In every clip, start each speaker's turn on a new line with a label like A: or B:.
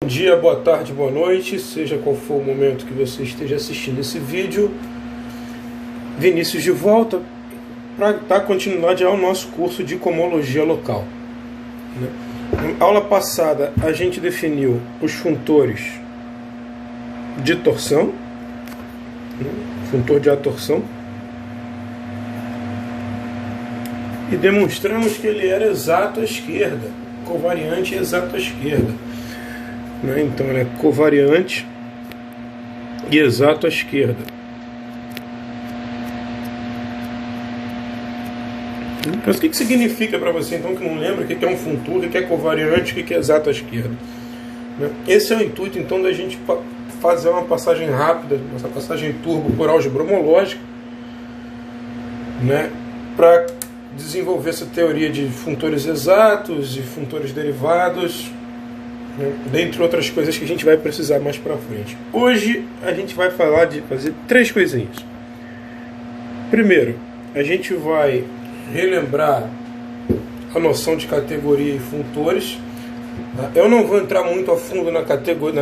A: Bom dia, boa tarde, boa noite, seja qual for o momento que você esteja assistindo esse vídeo. Vinícius de volta para dar continuidade ao nosso curso de comologia local. Na aula passada a gente definiu os funtores de torção, funtor de atorção, e demonstramos que ele era exato à esquerda, covariante exato à esquerda. Então ele é covariante e exato à esquerda. Mas o que significa para você então que não lembra o que é um funtor, o que é covariante, o que é exato à esquerda? Esse é o intuito então da gente fazer uma passagem rápida, essa passagem turbo por álgebra homológica, para desenvolver essa teoria de funtores exatos e funtores derivados, dentre outras coisas que a gente vai precisar mais para frente. Hoje a gente vai falar de fazer três coisinhas. Primeiro, a gente vai relembrar a noção de categoria e funtores. Eu não vou entrar muito a fundo na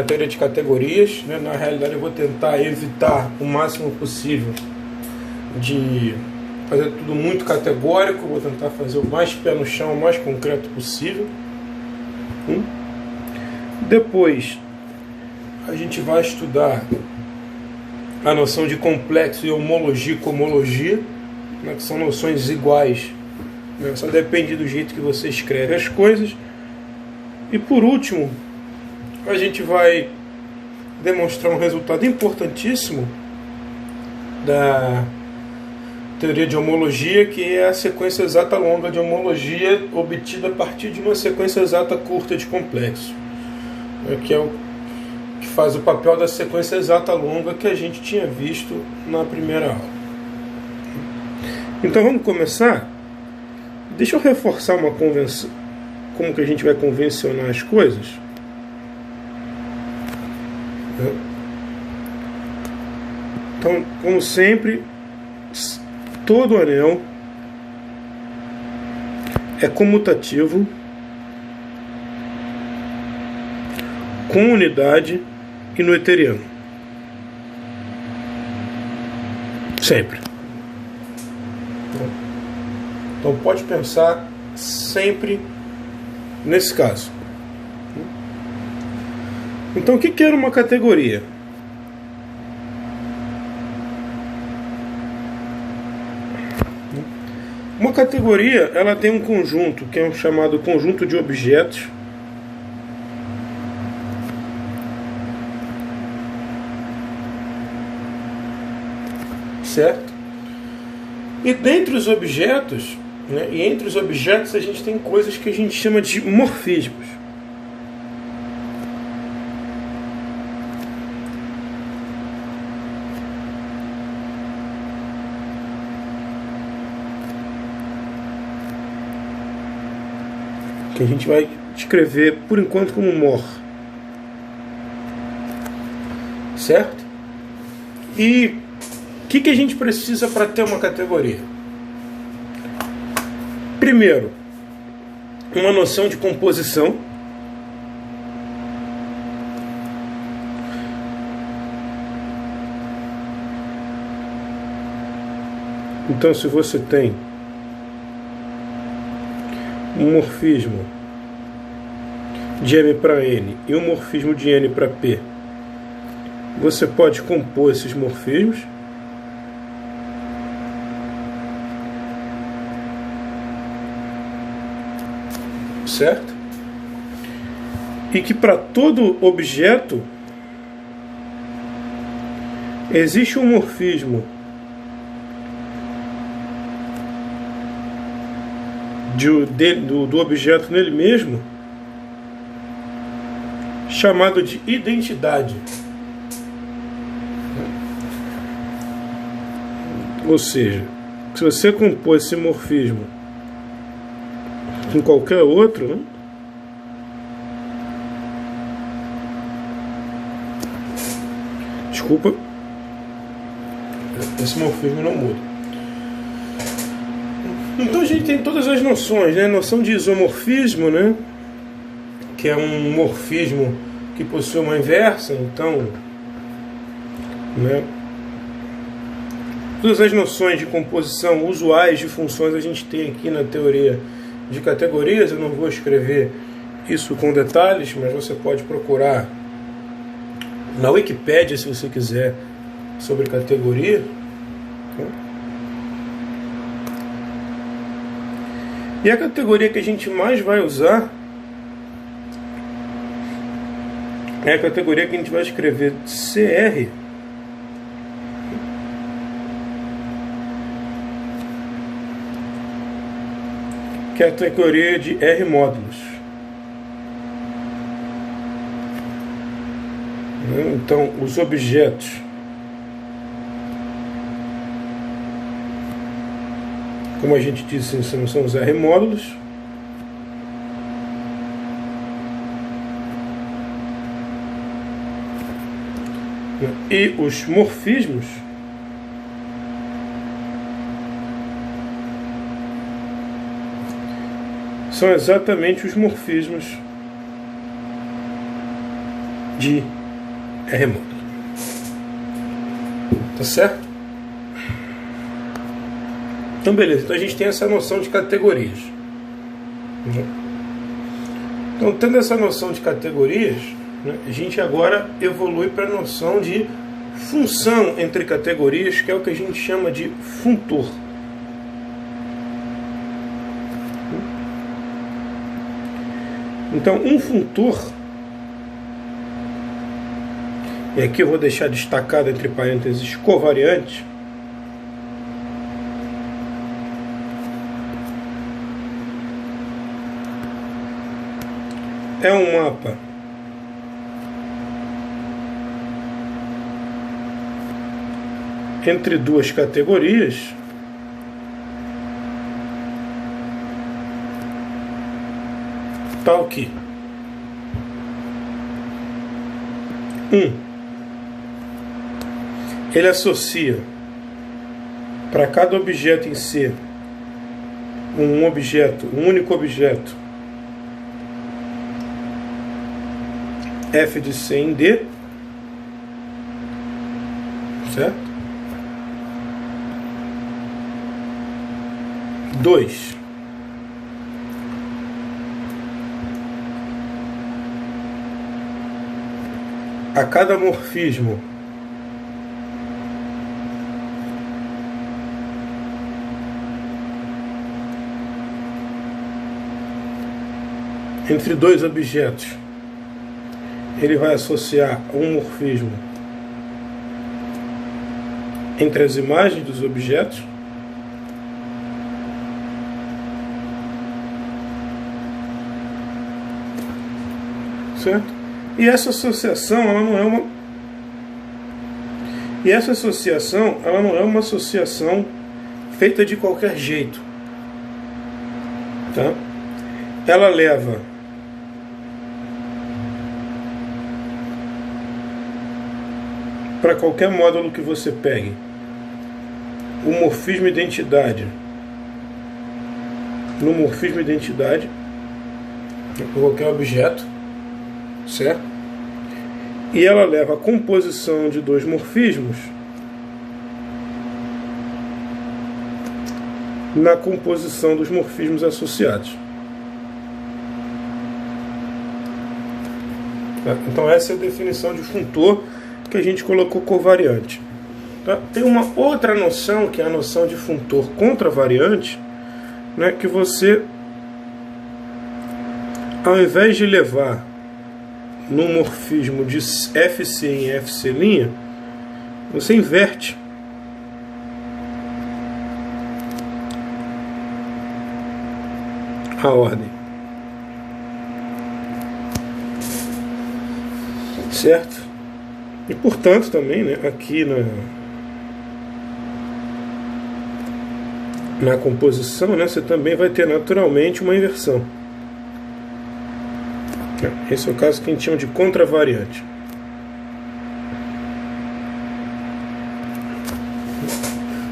A: teoria de categorias, Na realidade eu vou tentar evitar o máximo possível de fazer tudo muito categórico. Vou tentar fazer o mais pé no chão, o mais concreto possível. Depois a gente vai estudar a noção de complexo e homologia e comologia, que são noções iguais, só depende do jeito que você escreve as coisas. E por último, a gente vai demonstrar um resultado importantíssimo da teoria de homologia, que é a sequência exata longa de homologia obtida a partir de uma sequência exata curta de complexo, que é o que faz o papel da sequência exata longa que a gente tinha visto na primeira aula. Então vamos começar. Deixa eu reforçar uma convenção, como que a gente vai convencionar as coisas. Então, como sempre, todo anel é comutativo com unidade e no eteriano. Sempre. Então pode pensar sempre nesse caso. Então o que era uma categoria? Uma categoria, ela tem um conjunto que é um chamado conjunto de objetos, certo? E dentre os objetos, e entre os objetos a gente tem coisas que a gente chama de morfismos. Que a gente vai escrever por enquanto como mor. Certo? E o que a gente precisa para ter uma categoria? Primeiro, uma noção de composição. Então, se você tem um morfismo de M para N e um morfismo de N para P, você pode compor esses morfismos. Certo? E que para todo objeto existe um morfismo do objeto nele mesmo, chamado de identidade. Ou seja, se você compor esse morfismo com qualquer outro, desculpa, esse morfismo não muda. Então a gente tem todas as noções, né? Noção de isomorfismo, né? Que é um morfismo que possui uma inversa, então, né, todas as noções de composição usuais de funções a gente tem aqui na teoria de categorias. Eu não vou escrever isso com detalhes, mas você pode procurar na Wikipédia, se você quiser, sobre categoria. E a categoria que a gente mais vai usar é a categoria que a gente vai escrever CR, que é a categoria de R módulos. Então, os objetos como a gente disse, são os R módulos. E os morfismos são exatamente os morfismos de R módulo. Tá certo? Então beleza, então a gente tem essa noção de categorias. Então, tendo essa noção de categorias, né, a gente agora evolui para a noção de função entre categorias, que é o que a gente chama de funtor. Então, um funtor, e aqui eu vou deixar destacado entre parênteses covariante, é um mapa entre duas categorias tal que ele associa para cada objeto em si um único objeto f de C em D, certo? 2. A cada morfismo entre dois objetos, ele vai associar um morfismo entre as imagens dos objetos, certo? E essa associação, ela não é uma associação feita de qualquer jeito, tá? Ela leva para qualquer módulo que você pegue o morfismo identidade no morfismo identidade por qualquer objeto, certo? E ela leva a composição de dois morfismos na composição dos morfismos associados. Tá? Então essa é a definição de funtor que a gente colocou covariante. Tá? Tem uma outra noção, que é a noção de funtor contravariante, né, que você, ao invés de levar no morfismo de FC em FC', você inverte. A ordem. Certo? E portanto também, né, aqui na composição, né, você também vai ter naturalmente uma inversão. Esse é o caso que a gente chama de contravariante.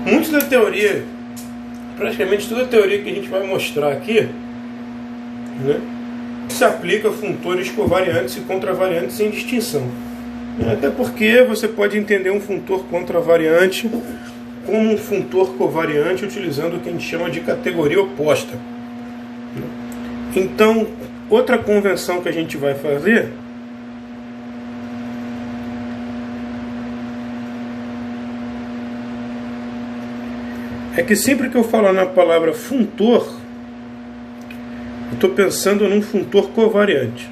A: Muito da teoria, praticamente toda a teoria que a gente vai mostrar aqui, né, se aplica a funtores covariantes e contravariantes sem distinção. Até porque você pode entender um funtor contravariante como um funtor covariante utilizando o que a gente chama de categoria oposta. Então, outra convenção que a gente vai fazer é que sempre que eu falar na palavra funtor, eu estou pensando num funtor covariante.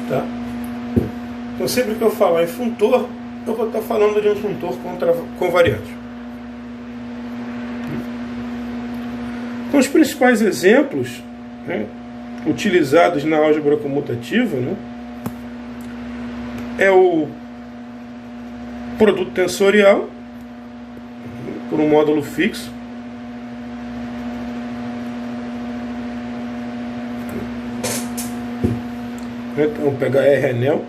A: Tá? Então sempre que eu falar em funtor, eu vou estar falando de um funtor covariante. Então os principais exemplos, né, utilizados na álgebra comutativa, né, é o produto tensorial por um módulo fixo. Então, vamos pegar R anel.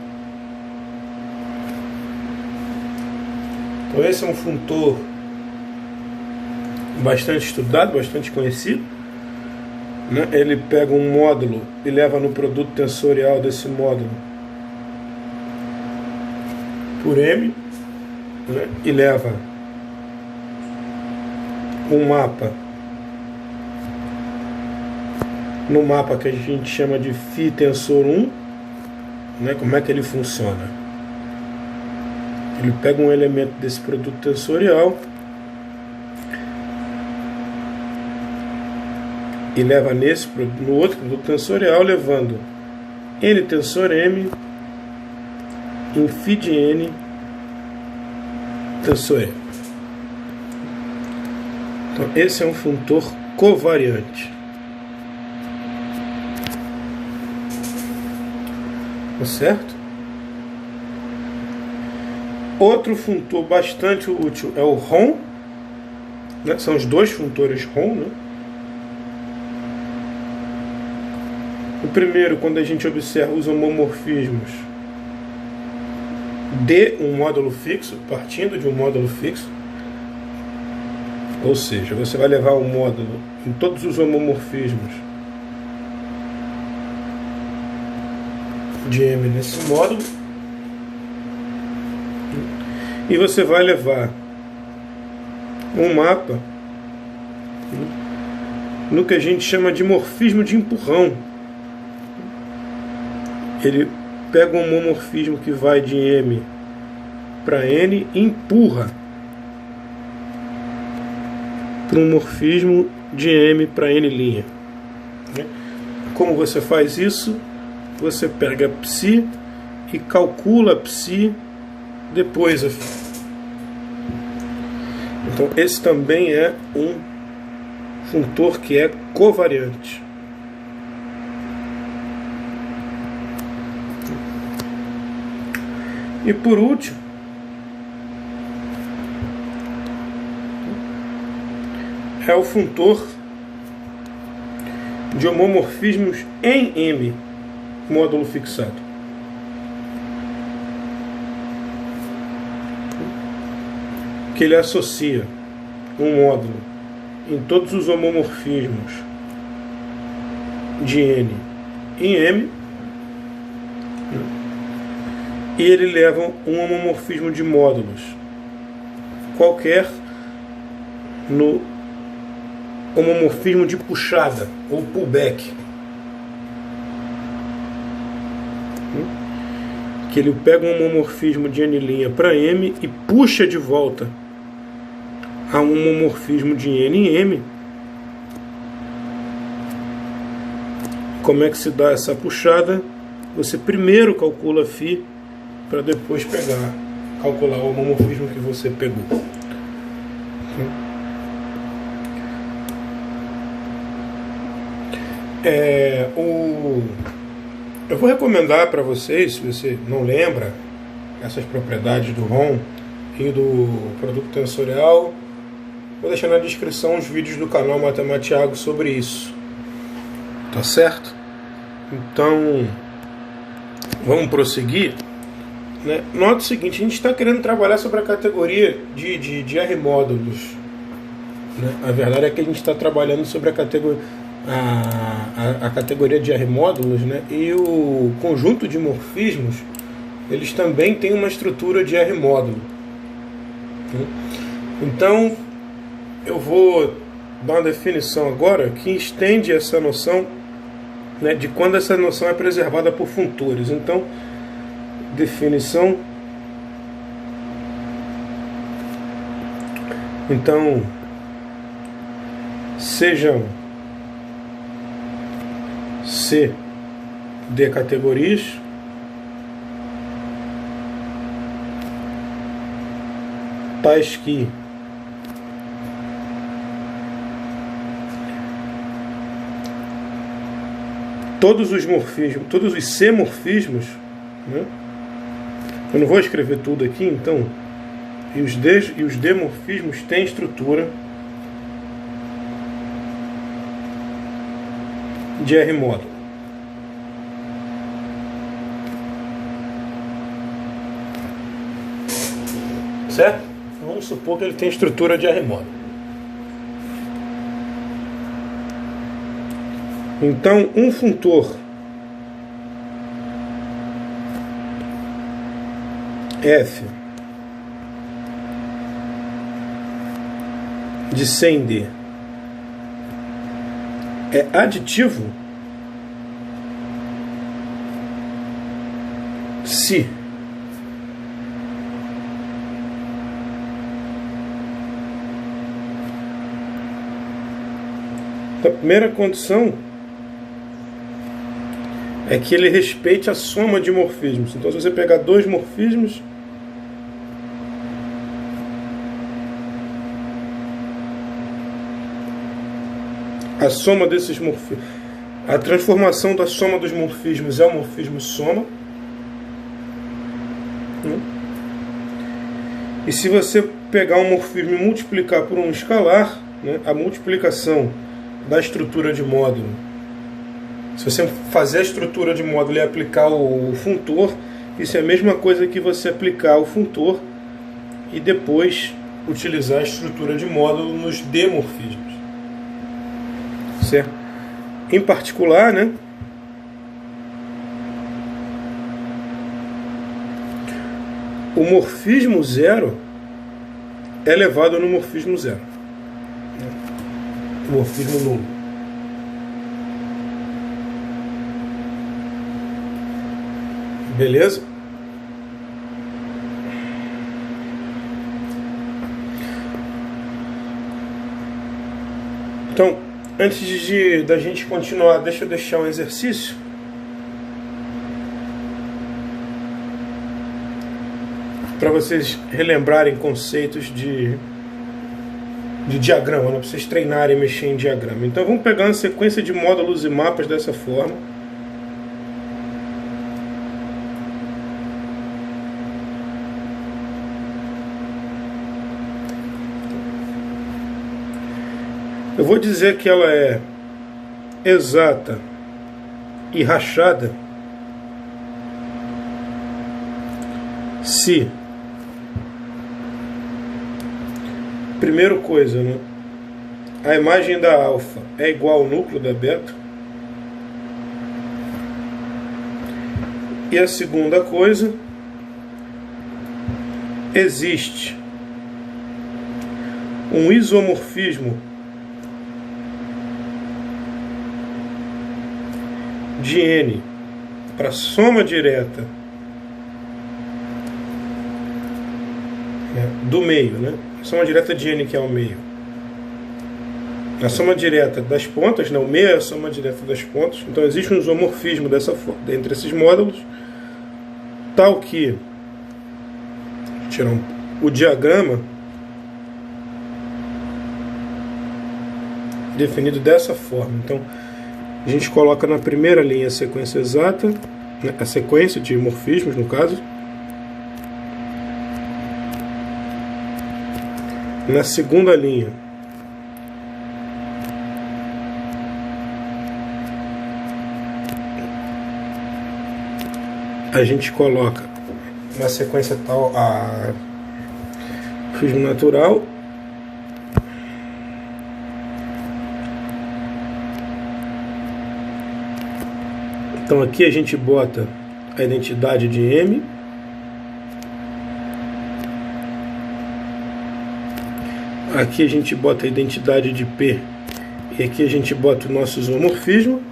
A: Então, esse é um funtor bastante estudado, bastante conhecido. Né? Ele pega um módulo e leva no produto tensorial desse módulo por M, né? E leva um mapa no mapa que a gente chama de φ tensor 1. Né? Como é que ele funciona? Ele pega um elemento desse produto tensorial e leva no outro produto tensorial, levando N tensor M em φ de N tensor M. Então esse é um funtor covariante. Tá certo? Outro funtor bastante útil é o ROM, né? São os dois funtores ROM, né? O primeiro, quando a gente observa os homomorfismos de um módulo fixo, partindo de um módulo fixo, ou seja, você vai levar um módulo em todos os homomorfismos de M nesse módulo, e você vai levar um mapa no que a gente chama de morfismo de empurrão. Ele pega um homomorfismo que vai de M para N e empurra para um morfismo de M para N'. Como você faz isso? Você pega psi e calcula psi depois. Então esse também é um funtor que é covariante. E por último, é o funtor de homomorfismos em M, módulo fixado. Que ele associa um módulo em todos os homomorfismos de N em M, e ele leva um homomorfismo de módulos qualquer no homomorfismo de puxada ou pullback, que ele pega um homomorfismo de N' para M e puxa de volta a um homomorfismo de N em M. Como é que se dá essa puxada? Você primeiro calcula φ para depois calcular o homomorfismo que você pegou. Eu vou recomendar para vocês, se você não lembra essas propriedades do ROM e do produto tensorial, vou deixar na descrição os vídeos do canal Matematiago sobre isso. Tá certo? Então, vamos prosseguir. né? Nota o seguinte, a gente está querendo trabalhar sobre a categoria de R-módulos. Né? A verdade é que a gente está trabalhando sobre a categoria de R-módulos, né? E o conjunto de morfismos, eles também têm uma estrutura de R-módulo. Né? Então, eu vou dar uma definição agora que estende essa noção, né, de quando essa noção é preservada por funtores. Então, definição. Então, sejam C de categorias tais que todos os morfismos, todos os C-morfismos, né? Eu não vou escrever tudo aqui, então, e os D-morfismos têm estrutura de R-módulo. Certo? Vamos supor que ele tem estrutura de R-módulo. Então, um funtor F de 100D é aditivo se a primeira condição é que ele respeite a soma de morfismos. Então, se você pegar dois morfismos, a soma desses morfismos, a transformação da soma dos morfismos é o morfismo soma. E se você pegar um morfismo e multiplicar por um escalar, né, a multiplicação da estrutura de módulo, se você fazer a estrutura de módulo e aplicar o funtor, isso é a mesma coisa que você aplicar o funtor e depois utilizar a estrutura de módulo nos demorfismos. Certo? Em particular, né, o morfismo zero é elevado no morfismo zero. O morfismo nulo. Beleza? Então, antes da gente continuar, deixa eu deixar um exercício. Para vocês relembrarem conceitos de diagrama, para vocês treinarem e mexer em diagrama. Então vamos pegar uma sequência de módulos e mapas dessa forma. Eu vou dizer que ela é exata e rachada se, primeira coisa, né, a imagem da alfa é igual ao núcleo da beta. E a segunda coisa, existe um isomorfismo de N para soma direta do meio, né? A soma direta de N, que é o meio. A soma direta das pontas, né? O meio é a soma direta das pontas. Então existe um isomorfismo dessa forma entre esses módulos, tal que tirar o diagrama definido dessa forma. Então a gente coloca na primeira linha a sequência exata, né, a sequência de morfismos, no caso. Na segunda linha, a gente coloca na sequência tal a morfismo natural. Então aqui a gente bota a identidade de M. Aqui a gente bota a identidade de P. E aqui a gente bota o nosso isomorfismo.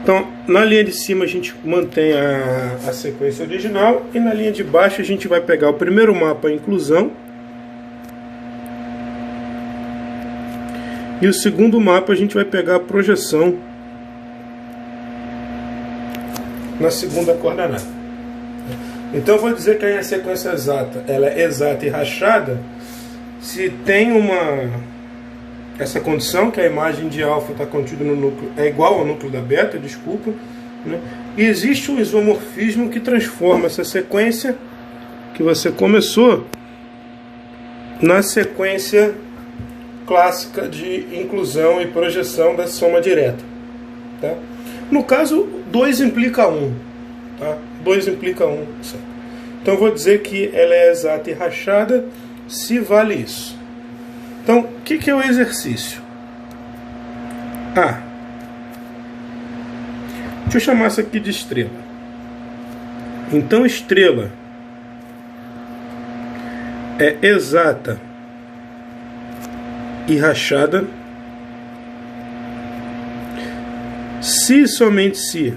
A: Então, na linha de cima a gente mantém a sequência original. E na linha de baixo a gente vai pegar o primeiro mapa, a inclusão. E o segundo mapa a gente vai pegar a projeção na segunda coordenada. Então eu vou dizer que a sequência exata, ela é exata e rachada se tem essa condição, que a imagem de alfa está contida no núcleo, é igual ao núcleo da beta, desculpa, né? E existe um isomorfismo que transforma essa sequência que você começou na sequência clássica de inclusão e projeção da soma direta, tá? No caso, 2 implica 1, tá? 2 implica 1, certo? Então eu vou dizer que ela é exata e rachada se vale isso. Então, o que é o exercício? Deixa eu chamar isso aqui de estrela. Então, estrela é exata e rachada se somente se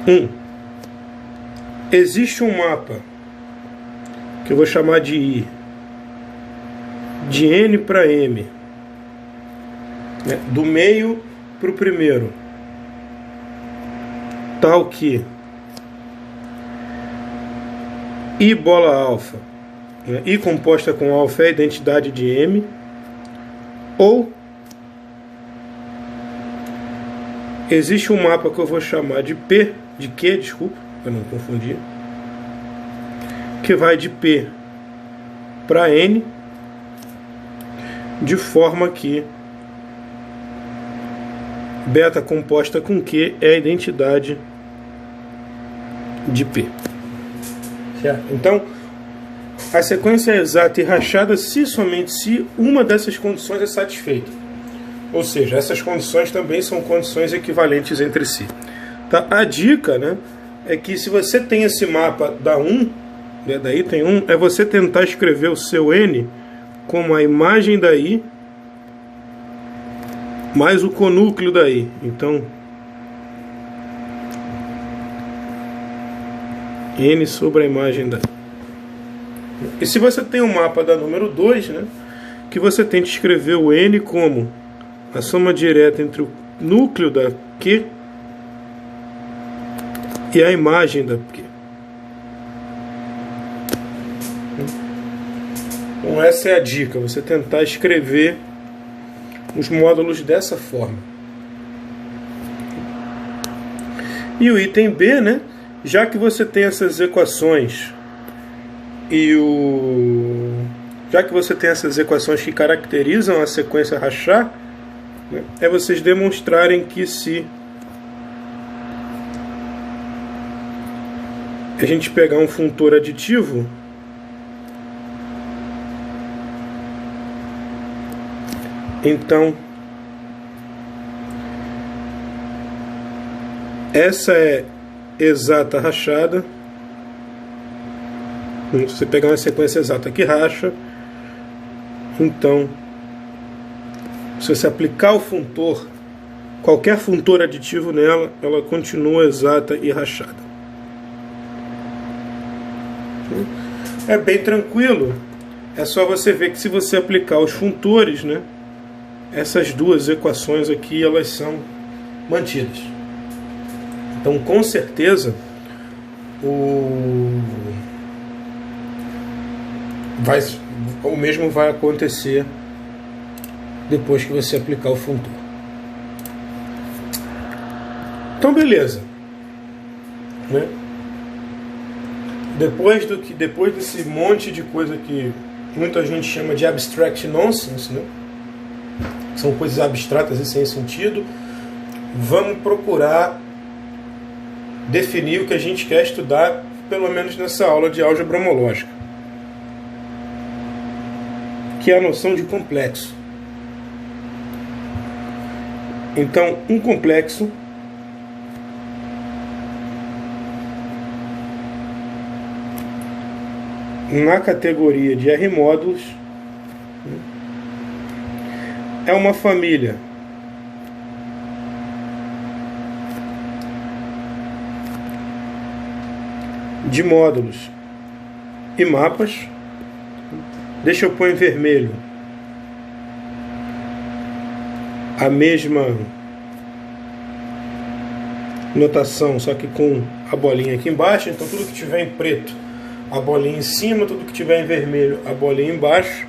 A: 1. Existe um mapa que eu vou chamar de I, de N para M, né, do meio para o primeiro, tal que I bola alfa, né, I composta com alfa é a identidade de M, ou existe um mapa que eu vou chamar de P, de Q, desculpa, para não confundir, que vai de P para N, de forma que beta composta com Q é a identidade de P. Certo? Então, a sequência é exata e rachada se somente se uma dessas condições é satisfeita. Ou seja, essas condições também são condições equivalentes entre si. Tá? A dica, né, é que se você tem esse mapa da 1, da I tem 1, é você tentar escrever o seu N como a imagem da I mais o conúcleo da I. Então, N sobre a imagem da I. E se você tem um mapa da número 2, né, que você tente escrever o N como a soma direta entre o núcleo da Q e a imagem da Q. Então essa é a dica, você tentar escrever os módulos dessa forma. E o item B, né, já que você tem essas equações já que você tem essas equações que caracterizam a sequência rachar, né, é vocês demonstrarem que se a gente pegar um funtor aditivo, então essa é exata rachada. Se você pegar uma sequência exata que racha, então se você aplicar o funtor, qualquer funtor aditivo nela, ela continua exata e rachada. É bem tranquilo, é só você ver que se você aplicar os funtores, né, essas duas equações aqui, elas são mantidas. Então, com certeza, o mesmo vai acontecer depois que você aplicar o funtor. Então, beleza, né? Depois desse monte de coisa que muita gente chama de abstract nonsense, né? São coisas abstratas e sem sentido, vamos procurar definir o que a gente quer estudar, pelo menos nessa aula de álgebra homológica, que é a noção de complexo. Então, um complexo na categoria de R módulos é uma família de módulos e mapas. Deixa eu pôr em vermelho a mesma notação, só que com a bolinha aqui embaixo. Então tudo que tiver em preto, a bolinha em cima, tudo que tiver em vermelho, a bolinha embaixo.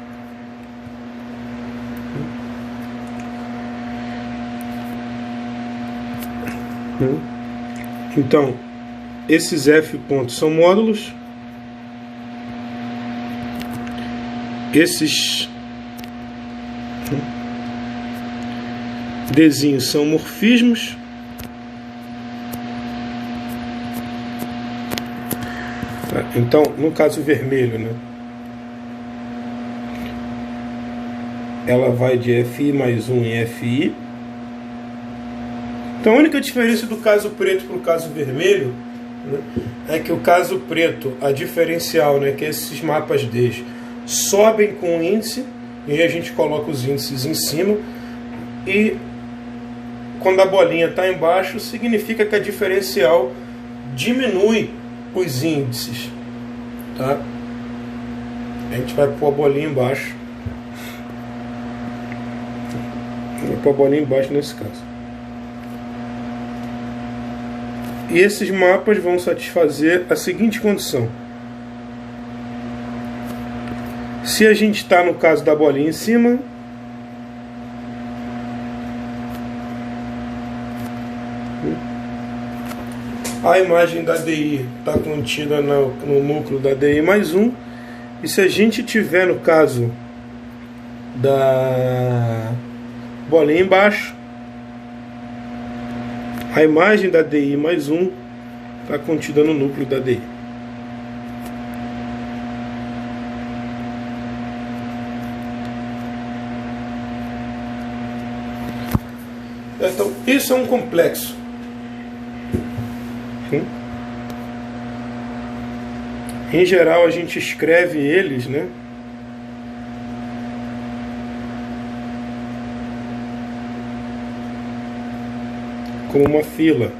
A: Então, esses F pontos são módulos. Esses Dzinhos são morfismos. Então, no caso vermelho, né, ela vai de FI mais 1 em FI. Então a única diferença do caso preto para o caso vermelho, né, é que o caso preto, a diferencial, né, que esses mapas Ds sobem com o índice, e aí a gente coloca os índices em cima, e quando a bolinha está embaixo, significa que a diferencial diminui os índices, tá? A gente vai pôr a bolinha embaixo. Vou pôr a bolinha embaixo nesse caso. E esses mapas vão satisfazer a seguinte condição: se a gente está no caso da bolinha em cima, a imagem da DI está contida no núcleo da DI mais 1. E se a gente tiver no caso da bolinha embaixo, a imagem da DI mais 1 está contida no núcleo da DI. Então, isso é um complexo. Em geral, a gente escreve eles, né, como uma fila.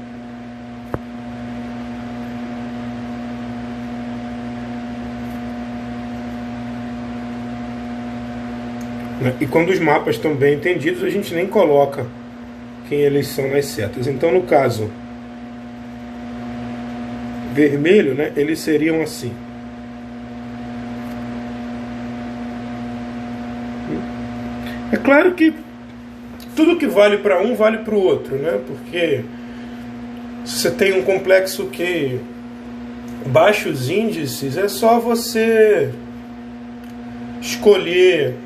A: E quando os mapas estão bem entendidos, a gente nem coloca quem eles são nas setas. Então, no caso vermelho, né, eles seriam assim. É claro que tudo que vale para um vale para o outro, né? Porque se você tem um complexo que baixos índices, é só você escolher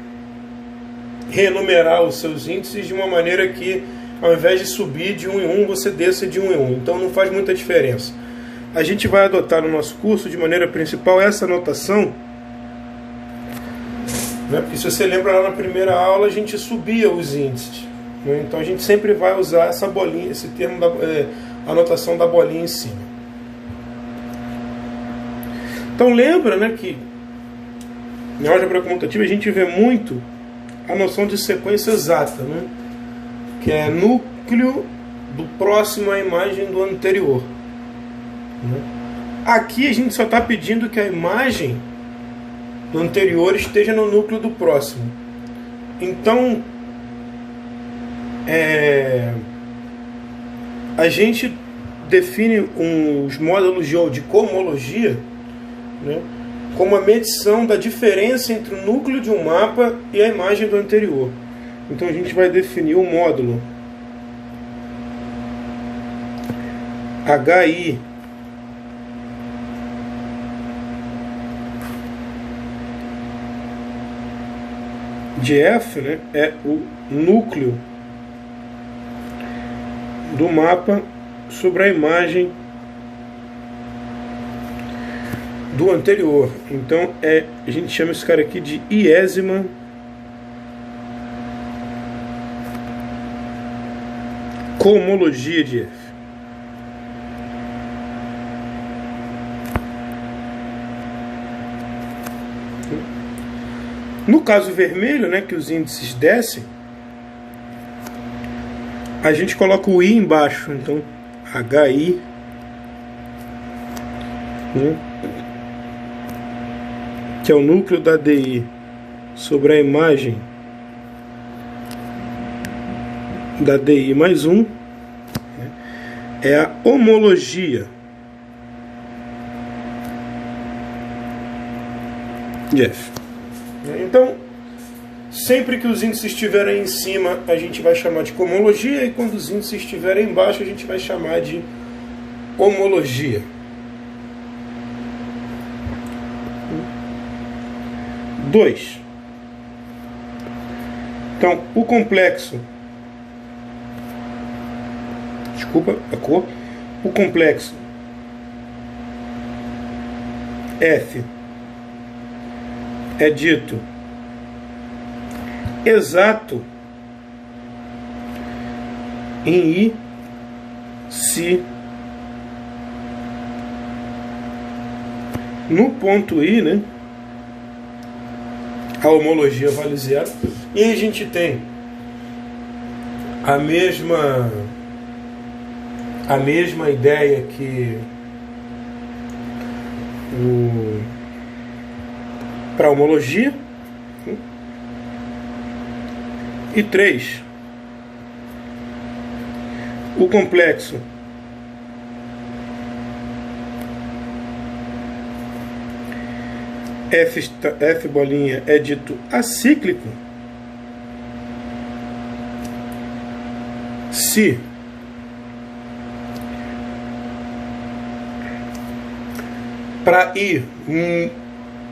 A: renumerar os seus índices de uma maneira que, ao invés de subir de 1 em 1, você desça de 1 em 1. Então não faz muita diferença. A gente vai adotar no nosso curso, de maneira principal, essa notação, né? Porque se você lembra lá na primeira aula, a gente subia os índices, né? Então a gente sempre vai usar essa bolinha, esse termo, a notação da bolinha em cima. Então lembra, né, que na álgebra comutativa a gente vê muito a noção de sequência exata, né? Que é núcleo do próximo à imagem do anterior. Aqui a gente só está pedindo que a imagem do anterior esteja no núcleo do próximo. Então, a gente define os módulos de cohomologia, né, como a medição da diferença entre o núcleo de um mapa e a imagem do anterior. Então a gente vai definir o módulo HI de F, né, é o núcleo do mapa sobre a imagem do anterior. Então a gente chama esse cara aqui de iésima cohomologia de F. No caso vermelho, né, que os índices descem, a gente coloca o I embaixo. Então HI, né, que é o núcleo da DI sobre a imagem da DI mais 1, né, é a homologia de F. Então, sempre que os índices estiverem em cima, a gente vai chamar de cohomologia, e quando os índices estiverem embaixo, a gente vai chamar de homologia. Dois. Então, o complexo, desculpa a cor, o complexo F é dito exato em I se no ponto I, né, a homologia vale 0. E a gente tem a mesma ideia que para homologia. E 3, o complexo F bolinha é dito acíclico se para I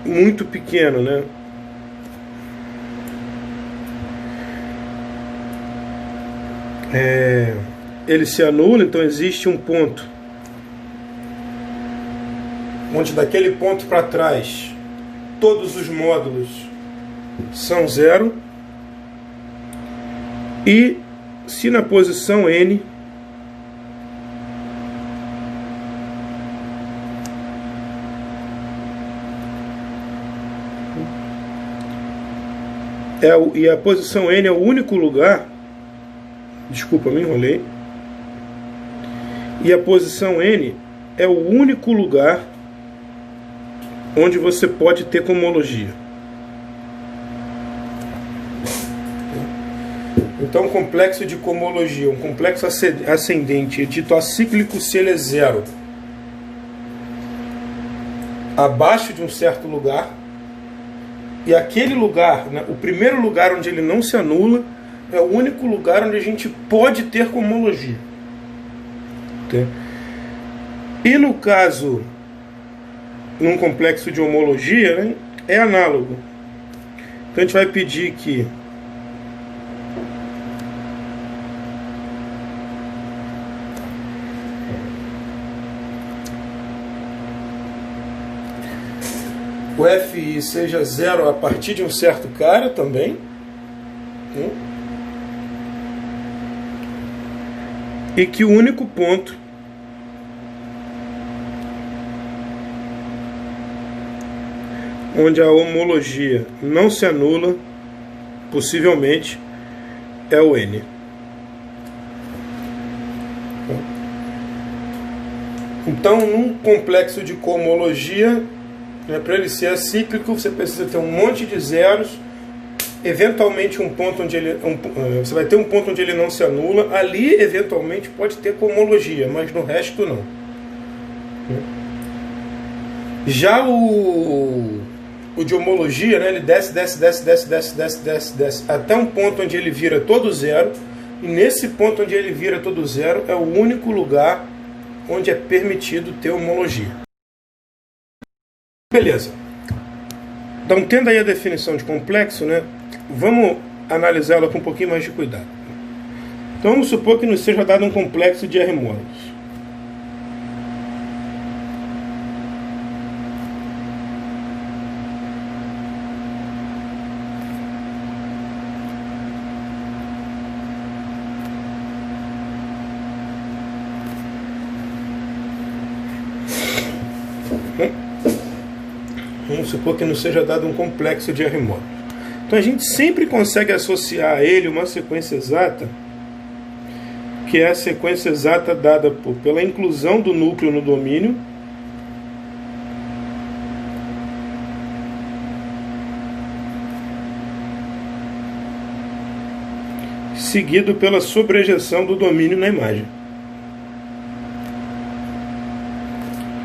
A: muito pequeno, né, ele se anula. Então existe um ponto onde daquele ponto para trás todos os módulos são 0, e se na posição N e a posição N é o único lugar, desculpa, me enrolei, e a posição N é o único lugar onde você pode ter cohomologia. Então, um complexo de cohomologia, um complexo ascendente, é dito acíclico se ele é 0 abaixo de um certo lugar, e aquele lugar, né, o primeiro lugar onde ele não se anula, é o único lugar onde a gente pode ter cohomologia. Okay? E no caso, num complexo de homologia, né, é análogo. Então a gente vai pedir que o FI seja 0 a partir de um certo cara também, né? E que o único ponto onde a homologia não se anula, possivelmente, é o N. Então, num complexo de cohomologia, para ele ser acíclico, você precisa ter um monte de zeros, eventualmente um ponto onde ele, você vai ter um ponto onde ele não se anula, ali eventualmente pode ter cohomologia, mas no resto não. Já o de homologia, né, ele desce até um ponto onde ele vira todo zero, e nesse ponto onde ele vira todo zero é o único lugar onde é permitido ter homologia. Beleza. Então, tendo aí a definição de complexo, né, vamos analisá-la com um pouquinho mais de cuidado. Então, vamos supor que nos seja dado um complexo de R módulos. Vamos supor que não seja dado um complexo de R módulos. Então a gente sempre consegue associar a ele uma sequência exata, que é a sequência exata dada pela inclusão do núcleo no domínio, seguido pela sobrejeção do domínio na imagem.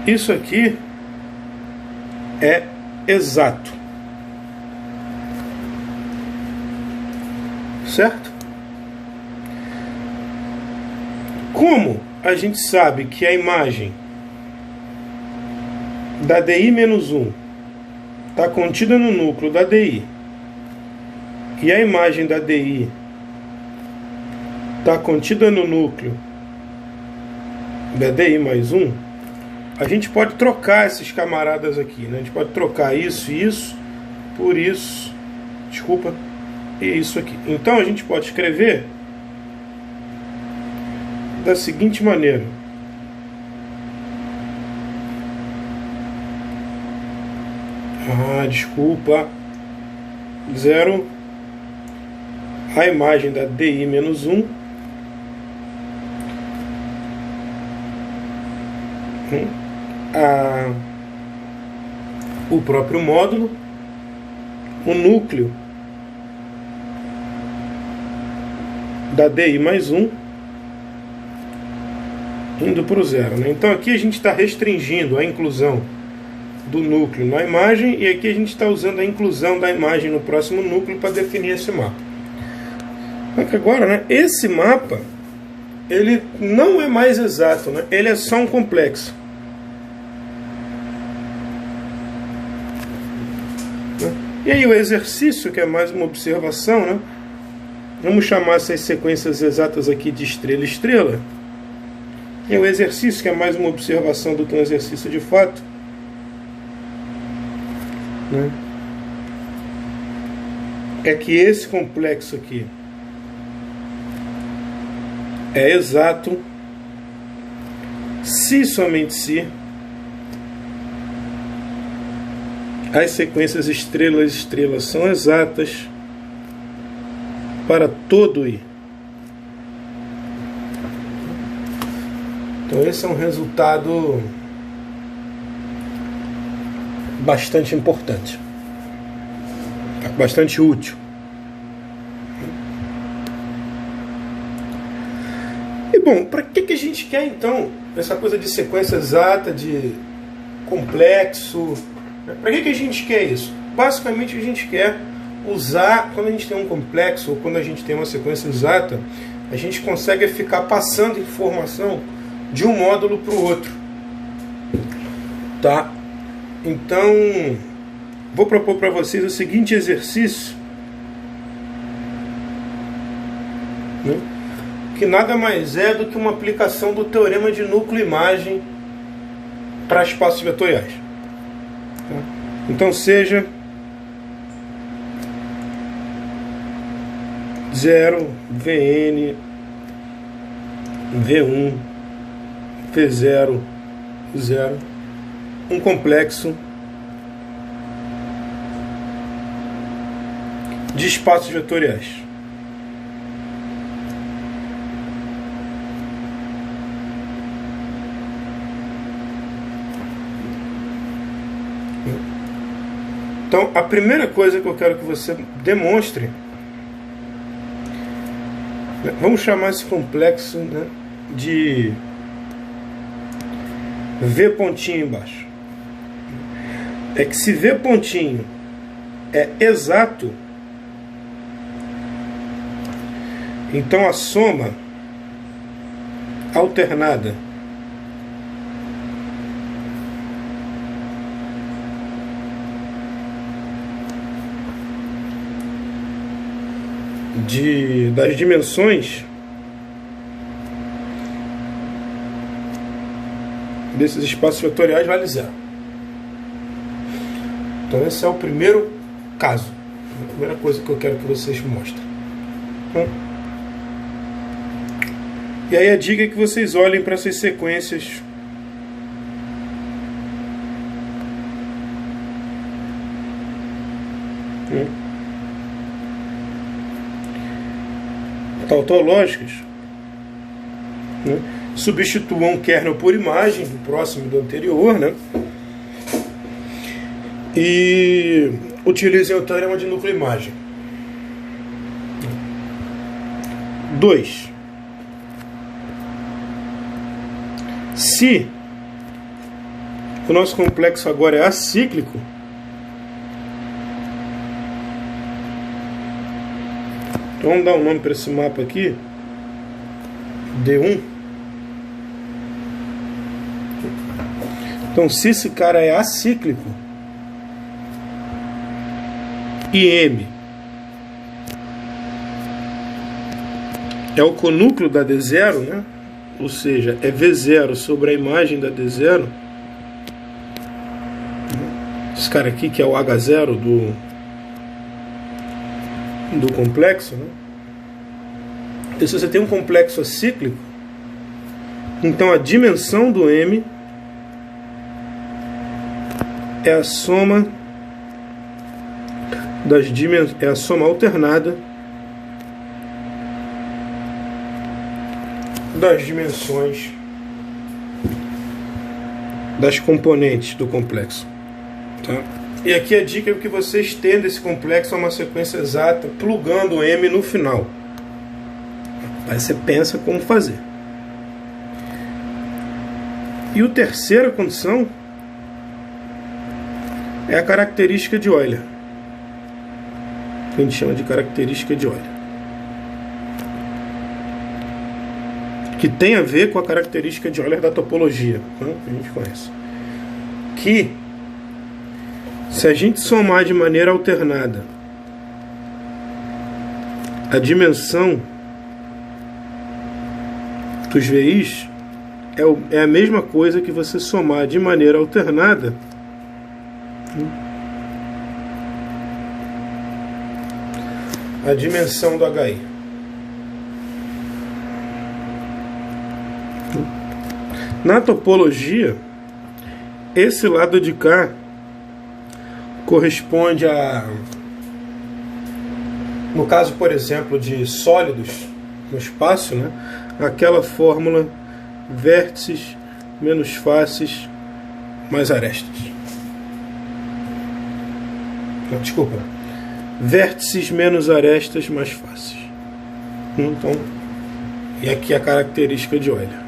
A: Isso aqui é exato. Certo? Como a gente sabe que a imagem da DI-1 está contida no núcleo da DI e a imagem da DI está contida no núcleo da DI mais 1, a gente pode trocar esses camaradas aqui, né? A gente pode trocar isso e isso por isso, desculpa, e isso aqui. Então a gente pode escrever da seguinte maneira: desculpa, 0, a imagem da DI menos 1 o próprio módulo, o núcleo da DI mais 1 indo para o 0, né? Então aqui a gente está restringindo a inclusão do núcleo na imagem, e aqui a gente está usando a inclusão da imagem no próximo núcleo para definir esse mapa. Agora, né, esse mapa ele não é mais exato, né? Ele é só um complexo. E aí o exercício, que é mais uma observação, né? Vamos chamar essas sequências exatas aqui de estrela-estrela. E o exercício, que é mais uma observação do que um exercício de fato, né? É que esse complexo aqui é exato se somente se as sequências estrela-estrela são exatas para todo I. Então esse é um resultado bastante importante, bastante útil. E bom, para que a gente quer então essa coisa de sequência exata, de complexo? Para que a gente quer isso? Basicamente a gente quer usar, quando a gente tem um complexo ou quando a gente tem uma sequência exata, a gente consegue ficar passando informação de um módulo para o outro. Tá? Então, vou propor para vocês o seguinte exercício, né? Que nada mais é do que uma aplicação do teorema de núcleo-imagem para espaços vetoriais. Tá? Então seja 0, Vn, V1, V0, 0, um complexo de espaços vetoriais. Então, a primeira coisa que eu quero que você demonstre, vamos chamar esse complexo, né, de V pontinho embaixo. É que se V pontinho é exato, então a soma alternada das dimensões desses espaços vetoriais vale 0. Então esse é o primeiro caso, a primeira coisa que eu quero que vocês mostrem. E aí a dica é que vocês olhem para essas sequências tautológicas, né? Substituam um kernel por imagem, do próximo e do anterior, né? E utilizem o teorema de núcleo-imagem. 2. Se o nosso complexo agora é acíclico, então vamos dar um nome para esse mapa aqui, D1. Então, se esse cara é acíclico e M é o conúcleo da D0, né? Ou seja, é V0 sobre a imagem da D0, esse cara aqui que é o H0 do complexo, né? Então, se você tem um complexo acíclico, então a dimensão do M é a soma é a soma alternada das dimensões das componentes do complexo, tá? E aqui a dica é que você estenda esse complexo a uma sequência exata, plugando o M no final. Aí você pensa como fazer. E a terceira condição é a característica de Euler, que a gente chama de característica de Euler, que tem a ver com a característica de Euler da topologia, né, que a gente conhece. Que, se a gente somar de maneira alternada a dimensão dos VIs, é a mesma coisa que você somar de maneira alternada a dimensão do HI. Na topologia, esse lado de cá corresponde a, no caso, por exemplo, de sólidos no espaço, né, aquela fórmula vértices menos faces mais arestas. Desculpa, vértices menos arestas mais faces. Então, e aqui a característica de Euler.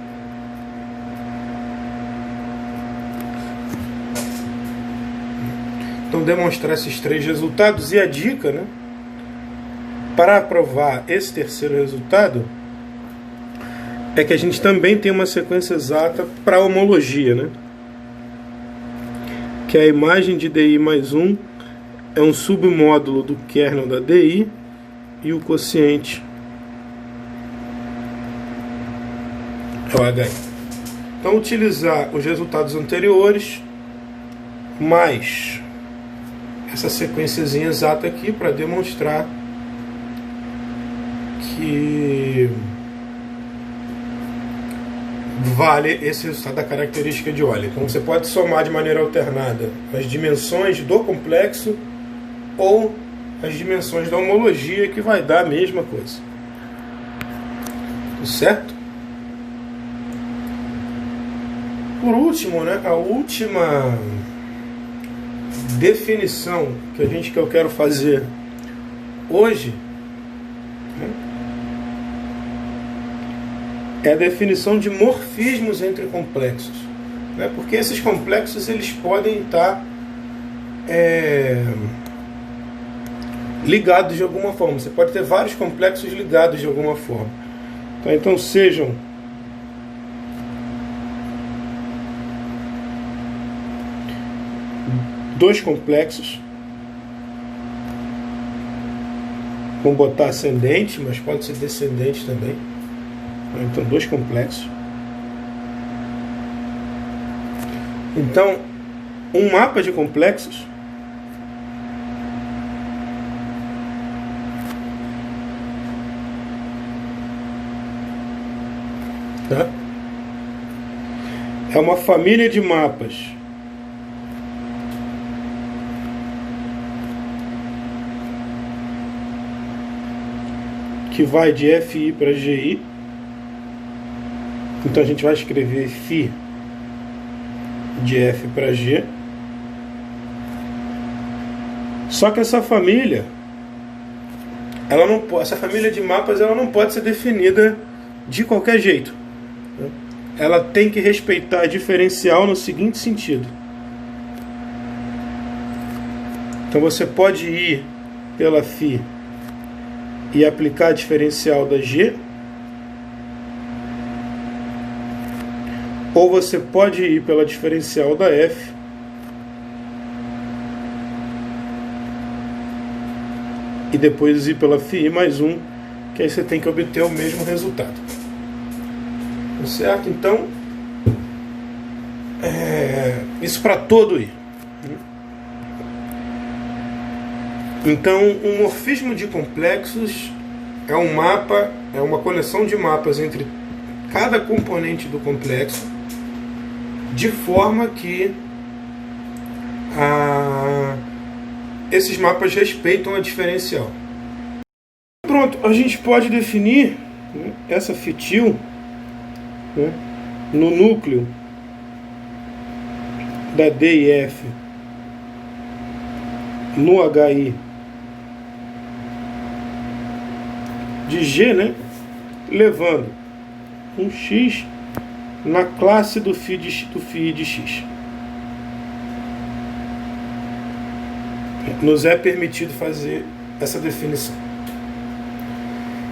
A: Então, demonstrar esses três resultados, e a dica, né, para provar esse terceiro resultado é que a gente também tem uma sequência exata para homologia, né? Que a imagem de DI mais 1 é um submódulo do kernel da DI e o quociente é o HI. Então, utilizar os resultados anteriores mais essa sequenciazinha exata aqui para demonstrar que vale esse resultado da característica de Euler. Então você pode somar de maneira alternada as dimensões do complexo ou as dimensões da homologia, que vai dar a mesma coisa. Certo? Por último, né, a última definição que eu quero fazer hoje, né, é a definição de morfismos entre complexos, né? Porque esses complexos eles podem estar ligados de alguma forma. Você pode ter vários complexos ligados de alguma forma. Então sejam dois complexos, vamos botar ascendente, mas pode ser descendente também. Então, dois complexos. Então, um mapa de complexos tá? É uma família de mapas que vai de FI para GI. Então a gente vai escrever φ de F para G. Só que essa família, essa família de mapas, ela não pode ser definida de qualquer jeito. Ela tem que respeitar a diferencial no seguinte sentido. Então você pode ir pela φ e aplicar a diferencial da G, ou você pode ir pela diferencial da F e depois ir pela φ mais 1, que aí você tem que obter o mesmo resultado. Certo? Então, isso para todo I. Então, um morfismo de complexos é um mapa, é uma coleção de mapas entre cada componente do complexo, de forma que esses mapas respeitam a diferencial. Pronto, a gente pode definir, né, essa fitil, né, no núcleo da D e F, no HI de G, né, levando um X na classe do φ de X. Nos é permitido fazer essa definição.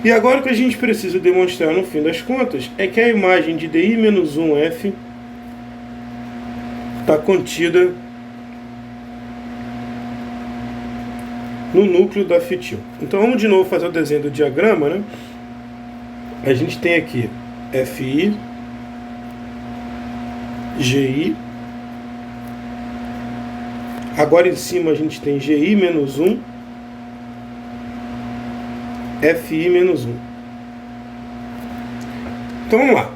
A: E agora o que a gente precisa demonstrar no fim das contas é que a imagem de DI-1F está contida no núcleo da fitil. Então vamos de novo fazer o desenho do diagrama, né? A gente tem aqui FI, GI. Agora em cima a gente tem GI menos 1, FI menos 1. Então vamos lá.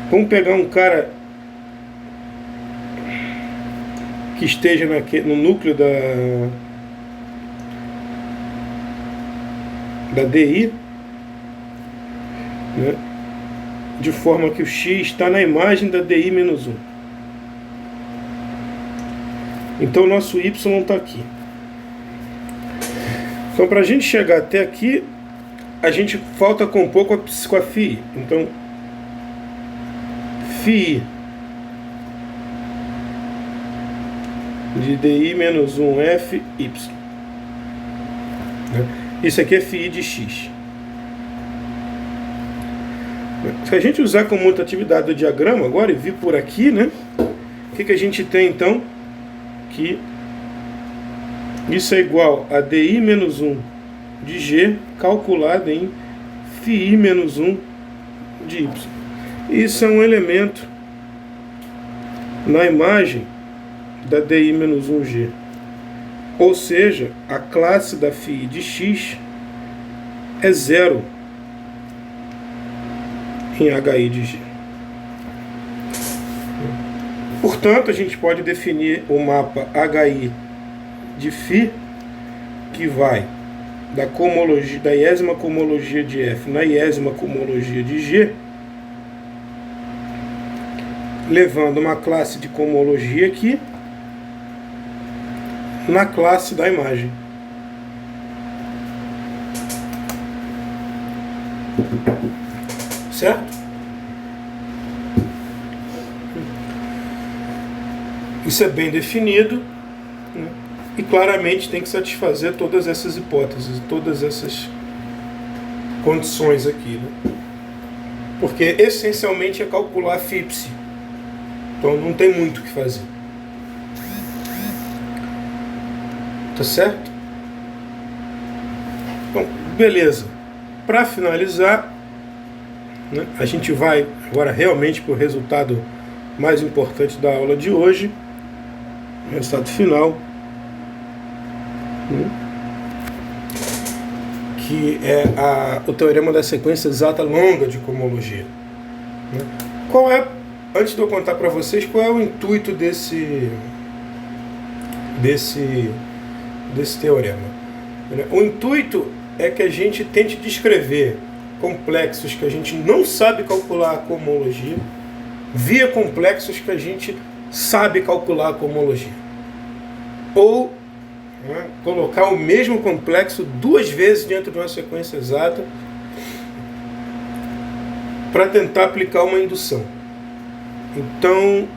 A: Vamos pegar um cara que esteja no núcleo da DI, né, de forma que o X está na imagem da DI menos 1. Então o nosso Y está aqui. Então para a gente chegar até aqui, a gente falta compor com a φ. Então φ de DI menos 1 FY. Isso aqui é φ de X. Se a gente usar como mutatividade do diagrama agora e vir por aqui, né, o que a gente tem então? Que isso é igual a DI menos 1 de G calculado em φi menos 1 de Y. Isso é um elemento na imagem da DI menos 1G. Ou seja, a classe da φ de X é 0 em HI de G. Portanto, a gente pode definir o mapa HI de φ, que vai da cohomologia, da iésima cohomologia de F na iésima cohomologia de G, levando uma classe de cohomologia aqui na classe da imagem. Certo? Isso é bem definido, né? E claramente tem que satisfazer todas essas hipóteses, todas essas condições aqui, né? Porque essencialmente é calcular φ. Então não tem muito o que fazer. Tá certo? Então, beleza. Para finalizar, né, a gente vai agora realmente para o resultado mais importante da aula de hoje, o resultado final, né, que é o teorema da sequência exata longa de cohomologia. Né? Antes de eu contar para vocês qual é o intuito desse teorema. O intuito é que a gente tente descrever complexos que a gente não sabe calcular com homologia, via complexos que a gente sabe calcular com homologia. Ou colocar o mesmo complexo duas vezes dentro de uma sequência exata para tentar aplicar uma indução. Então,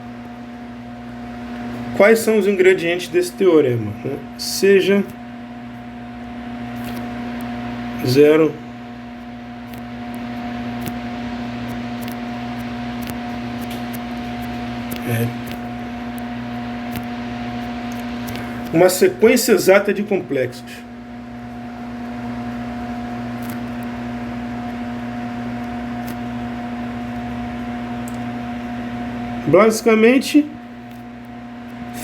A: quais são os ingredientes desse teorema? Seja 0 uma sequência exata de complexos. Basicamente,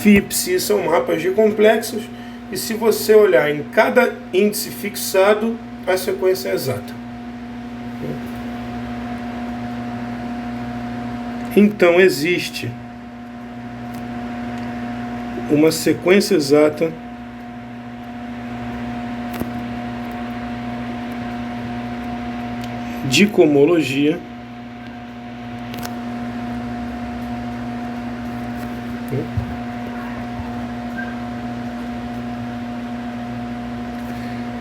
A: φ e ψ são mapas de complexos, e se você olhar em cada índice fixado, a sequência é exata. Então existe uma sequência exata de cohomologia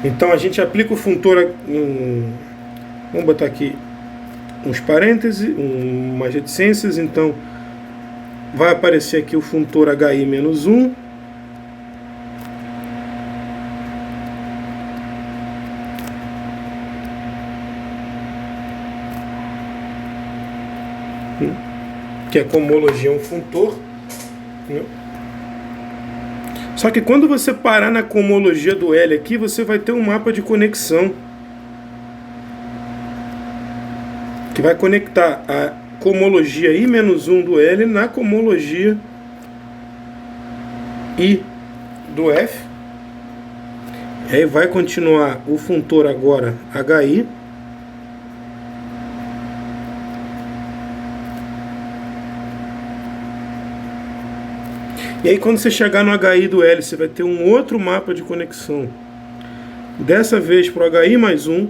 A: então a gente aplica o funtor, vamos botar aqui uns parênteses, umas reticências, então vai aparecer aqui o funtor HI menos 1. Que a cohomologia é um funtor. Só que quando você parar na cohomologia do L aqui, você vai ter um mapa de conexão que vai conectar a cohomologia I-1 do L na cohomologia I do F. E aí vai continuar o funtor agora HI. E aí quando você chegar no HI do L, você vai ter um outro mapa de conexão. Dessa vez para o HI mais 1.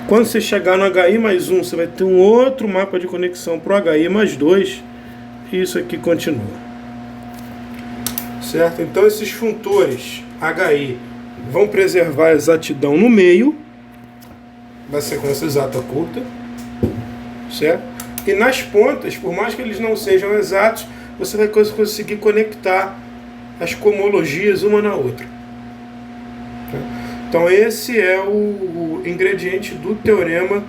A: Quando você chegar no HI mais 1, você vai ter um outro mapa de conexão para o HI mais 2. E isso aqui continua. Certo? Então esses funtores HI vão preservar a exatidão no meio da sequência exata curta. Certo? E nas pontas, por mais que eles não sejam exatos, você vai conseguir conectar as cohomologias uma na outra. Então esse é o ingrediente do teorema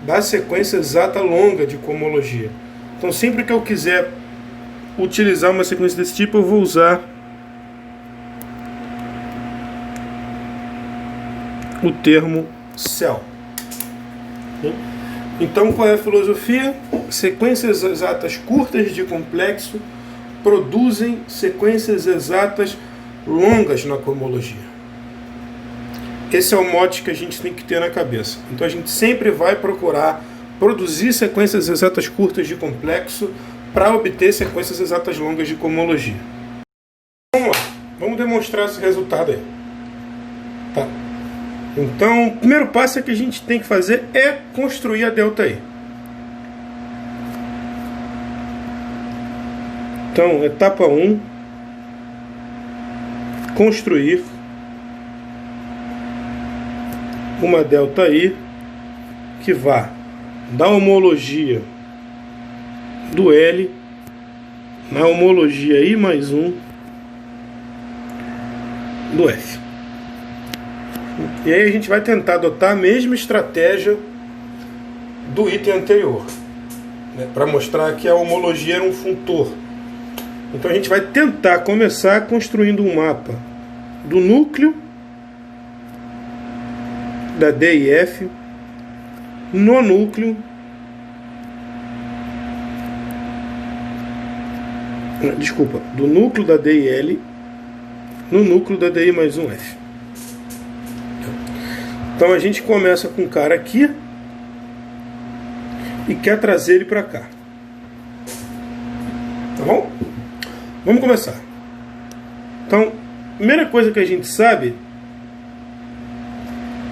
A: da sequência exata longa de cohomologia. Então sempre que eu quiser utilizar uma sequência desse tipo, eu vou usar o termo cell. Então qual é a filosofia? Sequências exatas curtas de complexo produzem sequências exatas longas na cohomologia. Esse é o mote que a gente tem que ter na cabeça. Então a gente sempre vai procurar produzir sequências exatas curtas de complexo para obter sequências exatas longas de cohomologia. Vamos lá, vamos demonstrar esse resultado aí. Tá. Então, o primeiro passo que a gente tem que fazer é construir a ΔI. Então, etapa 1, construir uma ΔI que vá da homologia do L na homologia I mais 1 do F. E aí a gente vai tentar adotar a mesma estratégia do item anterior, né, para mostrar que a homologia era um funtor. Então a gente vai tentar começar construindo um mapa do núcleo da DIF no núcleo do núcleo da DIL no núcleo da DI mais 1F. Então a gente começa com o cara aqui e quer trazer ele para cá. Tá bom? Vamos começar. Então, a primeira coisa que a gente sabe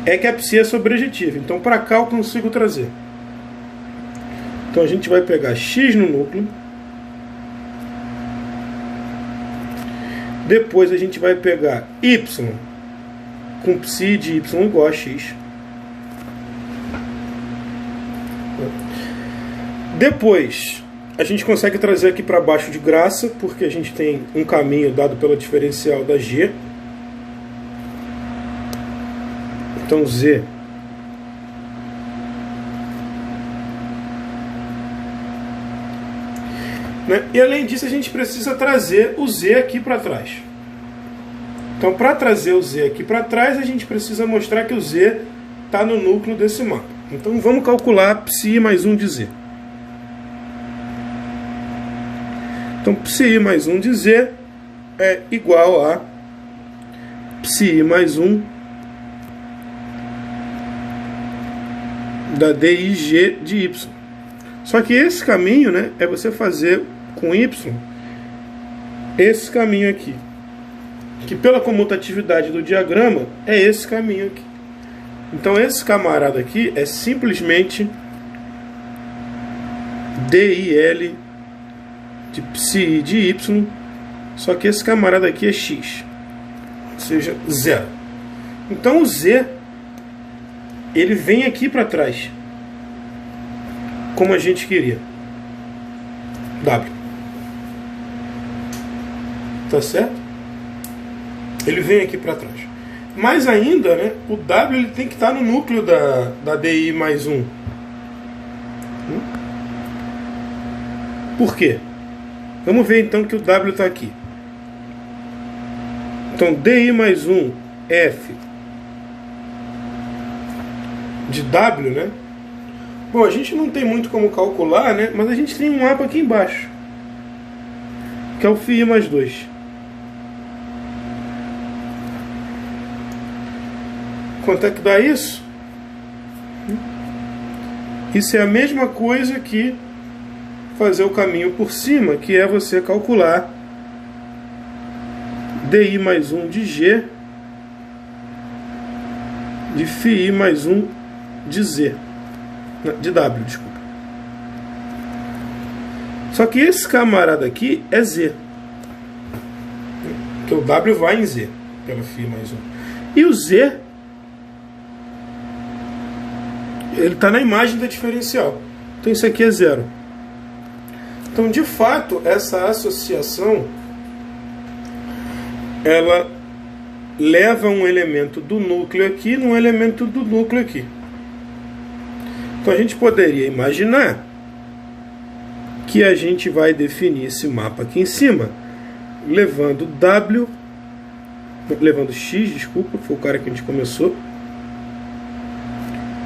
A: é que a psi é sobrejetiva. Então para cá eu consigo trazer. Então a gente vai pegar x no núcleo. Depois a gente vai pegar y com psi de y igual a x. Depois a gente consegue trazer aqui para baixo de graça, porque a gente tem um caminho dado pela diferencial da g. Então z e além disso a gente precisa trazer o z aqui para trás. Então para trazer o z aqui para trás a gente precisa mostrar que o z está no núcleo desse mapa. Então vamos calcular psi mais 1 de z. Então psi mais 1 de z é igual a psi mais 1 da dig de y. Só que esse caminho, né, é você fazer com y esse caminho aqui, que pela comutatividade do diagrama é esse caminho aqui. Então esse camarada aqui é simplesmente dil de psi de y, só que esse camarada aqui é x, ou seja, 0. Então o z ele vem aqui para trás, como a gente queria. W. Tá certo? Ele vem aqui para trás. Mais ainda, né, o W ele tem que estar no núcleo da DI mais 1. Por quê? Vamos ver então que o W está aqui. Então DI mais 1 F de W, né? Bom, a gente não tem muito como calcular, né? Mas a gente tem um mapa aqui embaixo, que é o φi mais 2. Quanto é que dá isso? Isso é a mesma coisa que fazer o caminho por cima, que é você calcular DI mais 1 de G de φi mais 1 de Z. De W, desculpa. Só que esse camarada aqui é Z. Porque o W vai em Z, pela φ mais 1. E o Z, ele está na imagem da diferencial. Então isso aqui é 0. Então, de fato, essa associação ela leva um elemento do núcleo aqui num elemento do núcleo aqui. Então a gente poderia imaginar que a gente vai definir esse mapa aqui em cima levando x, desculpa, foi o cara que a gente começou,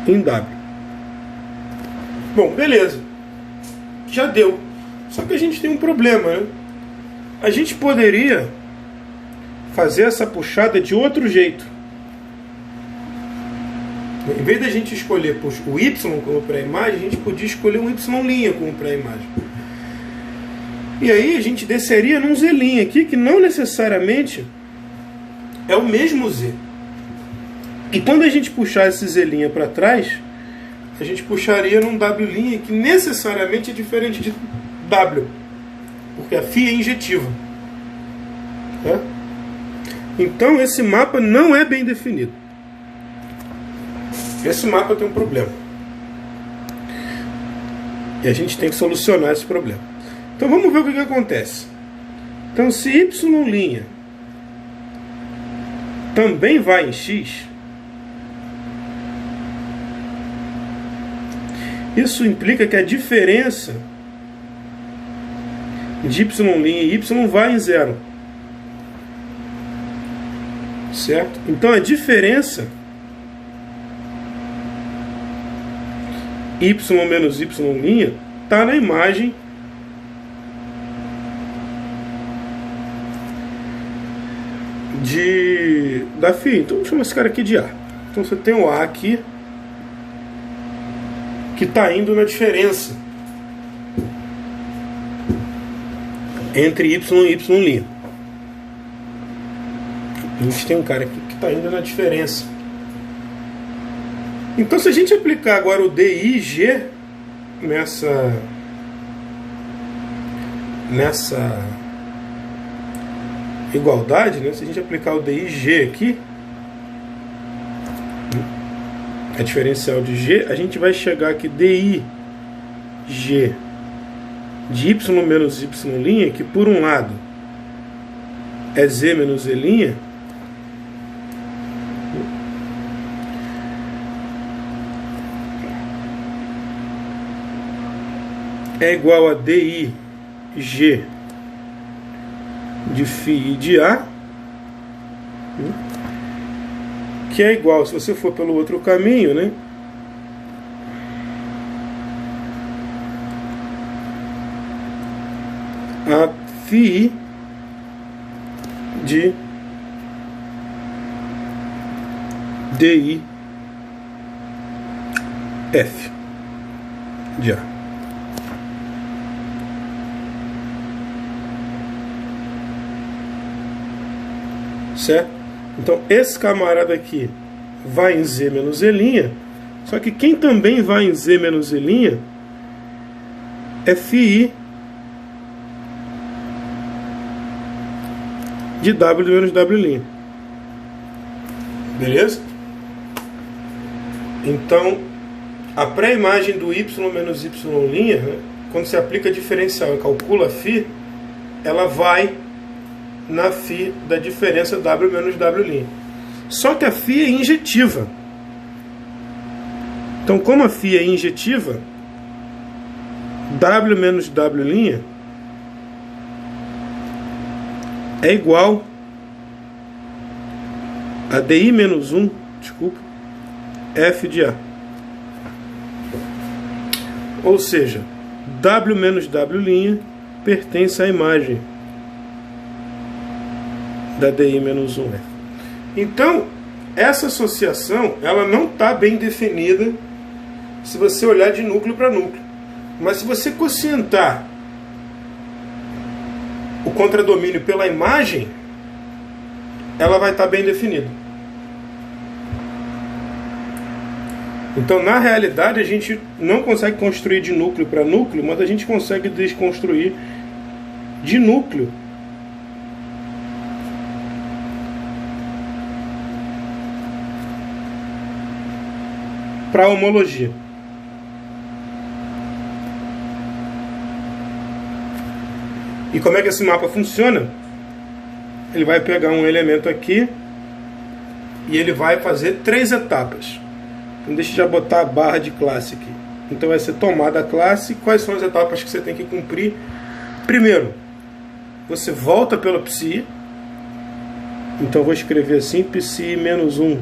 A: em W. Bom, beleza. Já deu. Só que a gente tem um problema, né? A gente poderia fazer essa puxada de outro jeito. Em vez da gente escolher o Y como pré-imagem, a gente podia escolher um Y' como pré-imagem. E aí a gente desceria num Z' aqui, que não necessariamente é o mesmo Z. E quando a gente puxar esse Z' para trás, a gente puxaria num W', que necessariamente é diferente de W, porque a φ é injetiva. É? Então esse mapa não é bem definido. Esse mapa tem um problema. E a gente tem que solucionar esse problema. Então vamos ver o que acontece. Então se Y' também vai em X, isso implica que a diferença de Y' e Y vai em 0. Certo? Então a diferença Y menos Y' está na imagem da φ. Então vamos chamar esse cara aqui de A. Então Então você tem o A aqui, que está indo na diferença entre Y e Y'. A gente tem um cara aqui que está indo na diferença. Então, se a gente aplicar agora o DIG nessa igualdade, né? Se a gente aplicar o DIG aqui, a diferencial de G, a gente vai chegar aqui DIG de Y menos Y', que por um lado é Z menos Z', é igual a DIG de φ de A, que é igual, se você for pelo outro caminho, né, a φ de DI F de A. Certo? Então esse camarada aqui vai em Z menos Z', só que quem também vai em Z menos Z' é φ de W menos W'. Beleza? Então a pré-imagem do Y menos Y', né, quando você aplica a diferencial e calcula φ, ela vai na φ da diferença W menos W'. Só que a φ é injetiva. Então, como a φ é injetiva, W menos W' é igual a DI menos 1, F de A. Ou seja, W menos W' pertence à imagem da DI menos 1F. Então, essa associação ela não está bem definida se você olhar de núcleo para núcleo. Mas se você quocientar o contradomínio pela imagem, ela vai estar bem definida. Então, na realidade, a gente não consegue construir de núcleo para núcleo, mas a gente consegue desconstruir de núcleo para a homologia. E como é que esse mapa funciona? Ele vai pegar um elemento aqui e ele vai fazer 3 etapas. Então deixa eu já botar a barra de classe aqui. Então vai ser tomada a classe. Quais são as etapas que você tem que cumprir? Primeiro, você volta pela psi. Então eu vou escrever assim, psi menos 1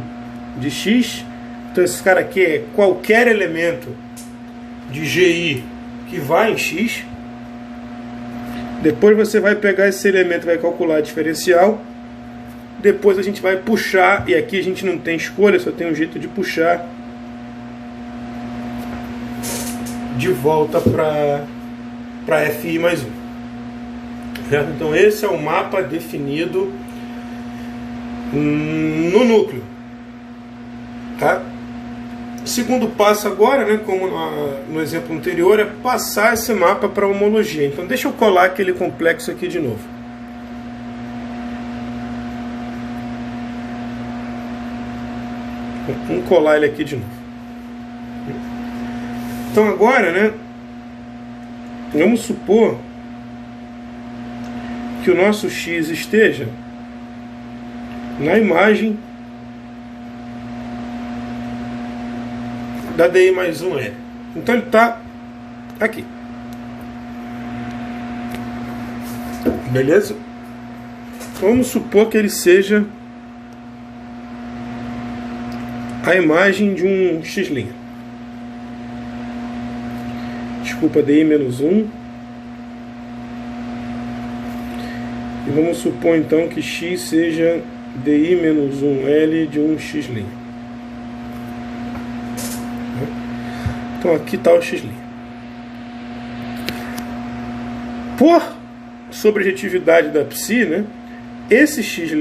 A: de x. Então esse cara aqui é qualquer elemento de GI que vai em x. Depois você vai pegar esse elemento e vai calcular a diferencial. Depois a gente vai puxar, e aqui a gente não tem escolha, só tem um jeito de puxar de volta para FI mais 1. Certo? Então esse é o mapa definido no núcleo. Tá? O segundo passo agora, né, como no exemplo anterior, é passar esse mapa para homologia. Então deixa eu colar aquele complexo aqui de novo. Vamos colar ele aqui de novo. Então agora, né, vamos supor que o nosso X esteja na imagem da DI mais 1L. Então ele está aqui. Beleza? Vamos supor que ele seja a imagem de um X'. Desculpa, DI menos 1. E vamos supor então que X seja DI menos 1L de um X'. Então aqui está o x'. Por sobrejetividade da psi, né, esse x'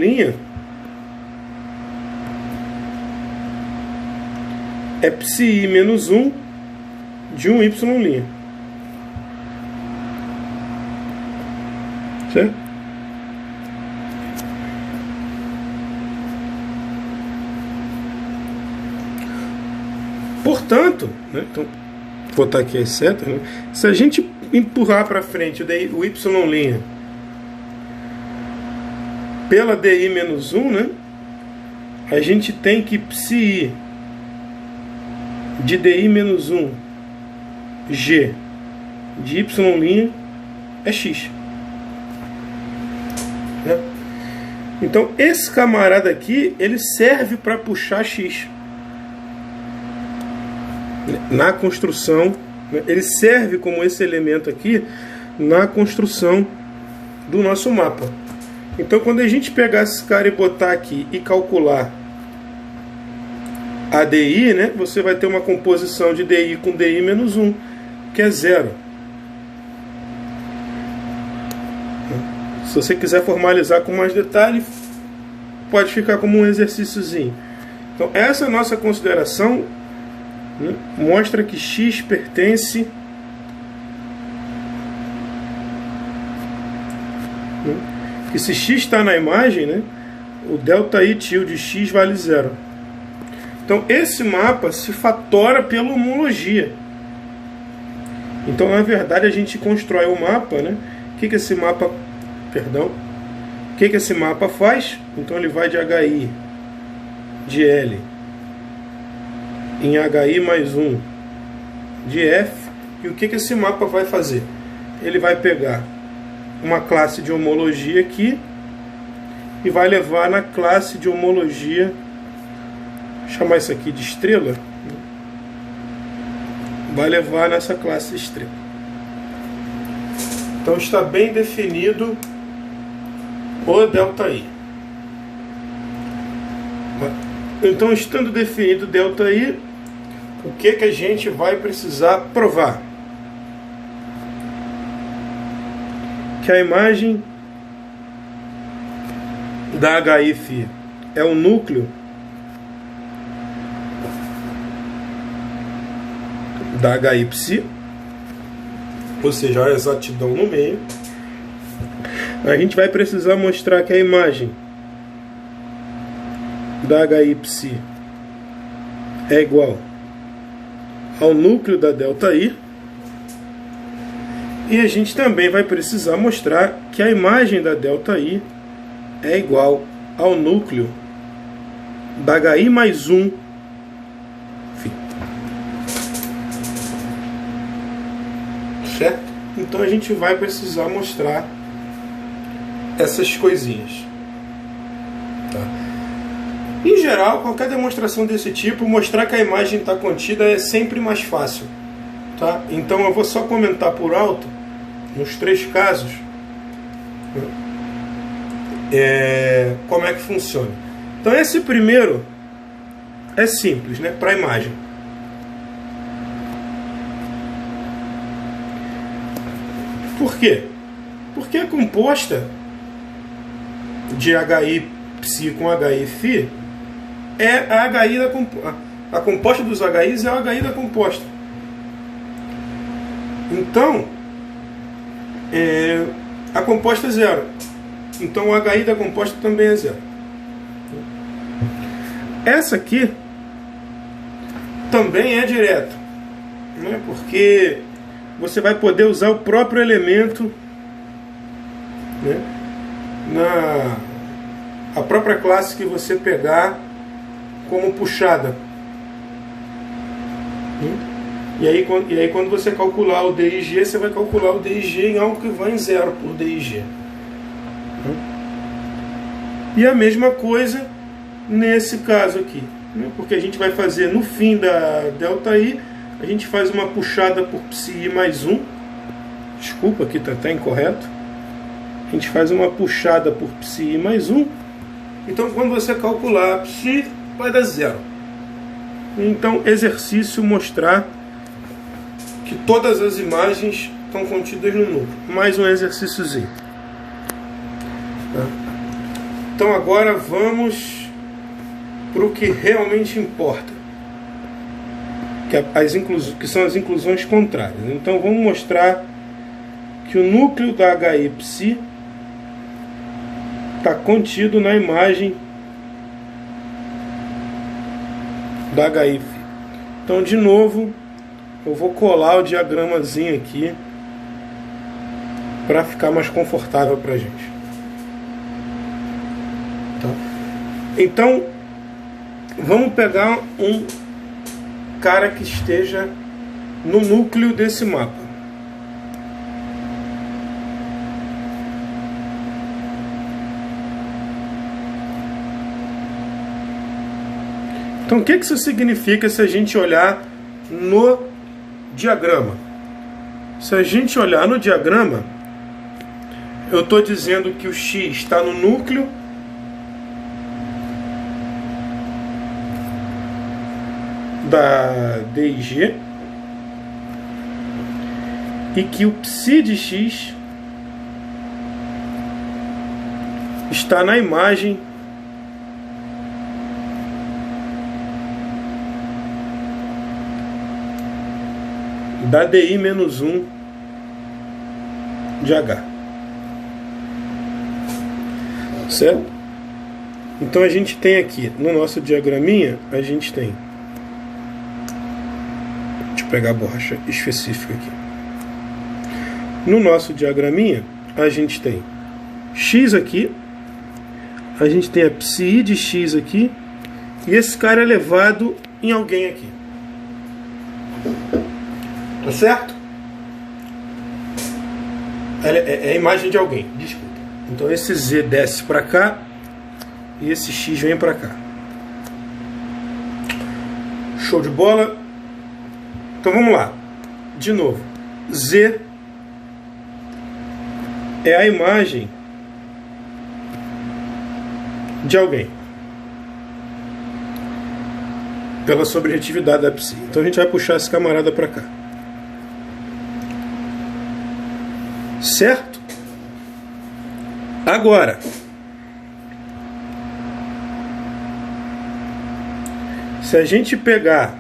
A: é psi menos 1 de um y'. Certo? Portanto, né, então, vou botar aqui as setas, né, se a gente empurrar para frente o y' pela di menos 1, né, a gente tem que psi de di menos 1 g de y' é x. Né? Então esse camarada aqui, ele serve para puxar x na construção, né? Ele serve como esse elemento aqui na construção do nosso mapa. Então quando a gente pegar esse cara e botar aqui e calcular a DI, né, você vai ter uma composição de DI com DI menos 1, que é 0. Se você quiser formalizar com mais detalhe, pode ficar como um exercíciozinho. Então essa nossa consideração, né, mostra que x pertence, né, que se x está na imagem, né, o ΔI tilde x vale 0. Então esse mapa se fatora pela homologia. Então na verdade a gente constrói o mapa, né? O que esse mapa, perdão, o que esse mapa faz? Então ele vai de HI de L em HI mais 1 de F. E o que esse mapa vai fazer? Ele vai pegar uma classe de homologia aqui e vai levar na classe de homologia, chamar isso aqui de estrela, vai levar nessa classe estrela. Então está bem definido o ΔI. Então, estando definido ΔI, o que a gente vai precisar provar? Que a imagem da HIF é o núcleo da HI psi, ou seja, a exatidão no meio. A gente vai precisar mostrar que a imagem da HI psi é igual ao núcleo da ΔI. E a gente também vai precisar mostrar que a imagem da ΔI é igual ao núcleo da HI mais 1. Certo? Então a gente vai precisar mostrar essas coisinhas. Tá? Em geral, qualquer demonstração desse tipo, mostrar que a imagem está contida é sempre mais fácil. Tá? Então eu vou só comentar por alto, nos 3 casos, como é que funciona. Então esse primeiro é simples, né? Para a imagem. Por quê? Porque a composta de HI psi com HI φ é a HI da composta. A composta dos HIs é a HI da composta. Então, a composta é 0. Então o HI da composta também é 0. Essa aqui também é direto, né? Porque você vai poder usar o próprio elemento, né, a própria classe que você pegar como puxada. E aí quando você calcular o DIG, você vai calcular o DIG em algo que vai em 0 por DIG. E a mesma coisa nesse caso aqui, né, porque a gente vai fazer no fim da ΔI, a gente faz uma puxada por psi mais 1. Desculpa, aqui está até incorreto. A gente faz uma puxada por psi mais 1. Então quando você calcular psi, vai dar 0. Então, exercício mostrar que todas as imagens estão contidas no núcleo. Mais um exercíciozinho. Tá? Então agora vamos para o que realmente importa, que são as inclusões contrárias. Então vamos mostrar que o núcleo da HI psi está contido na imagem da HI. Então, de novo, eu vou colar o diagramazinho aqui para ficar mais confortável para a gente. Tá? Então, vamos pegar um cara que esteja no núcleo desse mapa. Então, o que isso significa se a gente olhar no diagrama? Se a gente olhar no diagrama, eu estou dizendo que o X está no núcleo da DIG e que o psi de X está na imagem da DI-1 de H. Certo? Então a gente tem aqui, no nosso diagraminha, a gente tem... Deixa eu pegar a borracha específica aqui. No nosso diagraminha, a gente tem X aqui, a gente tem a psi de X aqui, e esse cara é levado em alguém aqui. Tá certo? É a imagem de alguém, desculpa. Então esse Z desce para cá e esse X vem para cá. Show de bola? Então vamos lá. De novo. Z é a imagem de alguém pela subjetividade da psi. Então a gente vai puxar esse camarada para cá. Certo? Agora, se a gente pegar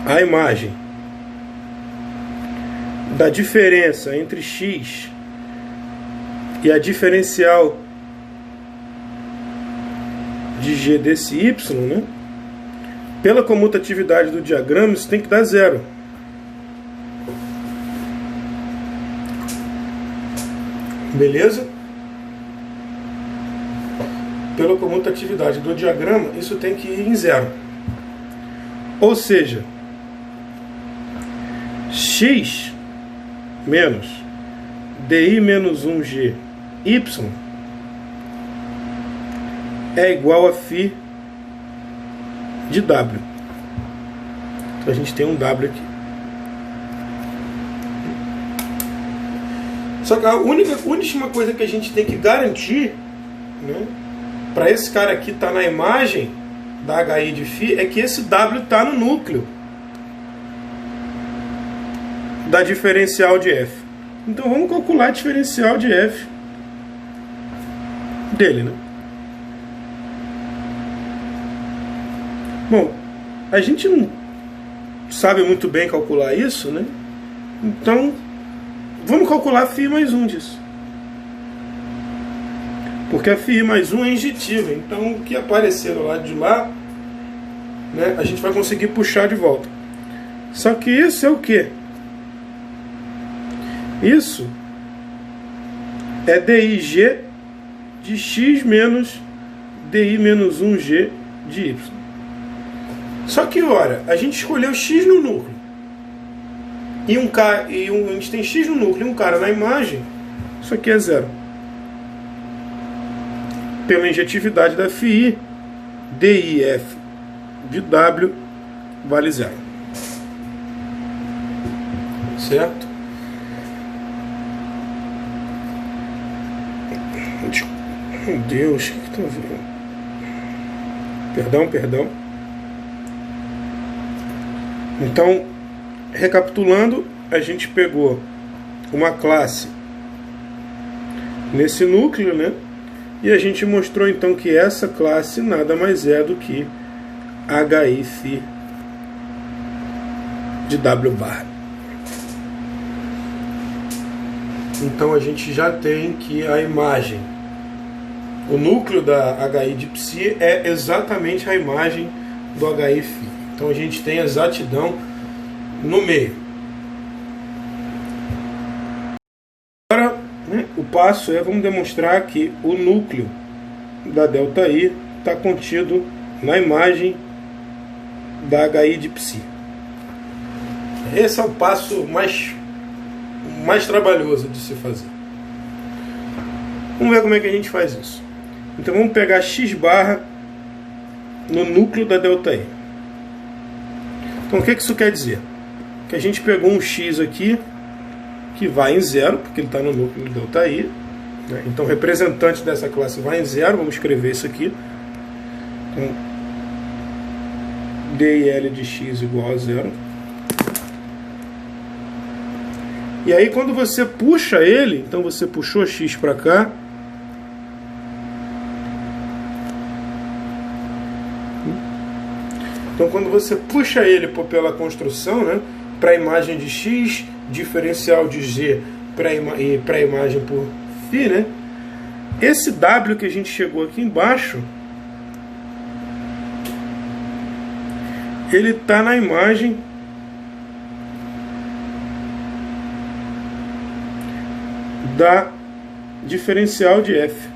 A: a imagem da diferença entre X e a diferencial de G desse Y, né? Pela comutatividade do diagrama, isso tem que dar zero. Beleza? Pela comutatividade do diagrama, isso tem que ir em zero. Ou seja, X menos DI-1G Y é igual a φ de W. Então a gente tem um W aqui. Só que a última coisa que a gente tem que garantir, né, para esse cara aqui estar na imagem da HI de φ, é que esse W está no núcleo da diferencial de F. Então vamos calcular a diferencial de F dele, né? Bom, a gente não sabe muito bem calcular isso, né? Então vamos calcular φ mais 1 disso. Porque a φ mais 1 é injetiva. Então o que aparecer do lado de lá, né, a gente vai conseguir puxar de volta. Só que isso é o quê? Isso é DIG de X menos DI-1G de Y. Só que, ora, a gente escolheu X no núcleo. A gente tem X no núcleo e um cara na imagem. Isso aqui é zero. Pela injetividade da φi, DIF de W vale zero. Certo? Meu Deus, o que está vendo? Perdão. Então, recapitulando, a gente pegou uma classe nesse núcleo, né? E a gente mostrou então que essa classe nada mais é do que HIF de W bar. Então a gente já tem que a imagem, o núcleo da HI de psi é exatamente a imagem do HIF. Então a gente tem exatidão no meio. Agora, né, o passo é, vamos demonstrar que o núcleo da ΔI está contido na imagem da HI de psi. Esse é o passo mais trabalhoso de se fazer. Vamos ver como é que a gente faz isso. Então vamos pegar x barra no núcleo da ΔI. Então o que isso quer dizer? Que a gente pegou um x aqui que vai em 0, porque ele está no núcleo da ΔI, né? Então o representante dessa classe vai em 0, vamos escrever isso aqui. Então, DIL de x igual a 0. E aí quando você puxa ele, então você puxou x para cá, então quando você puxa ele pela construção, né, para a imagem de x, diferencial de g para a imagem por φ, né, esse w que a gente chegou aqui embaixo, ele está na imagem da diferencial de f.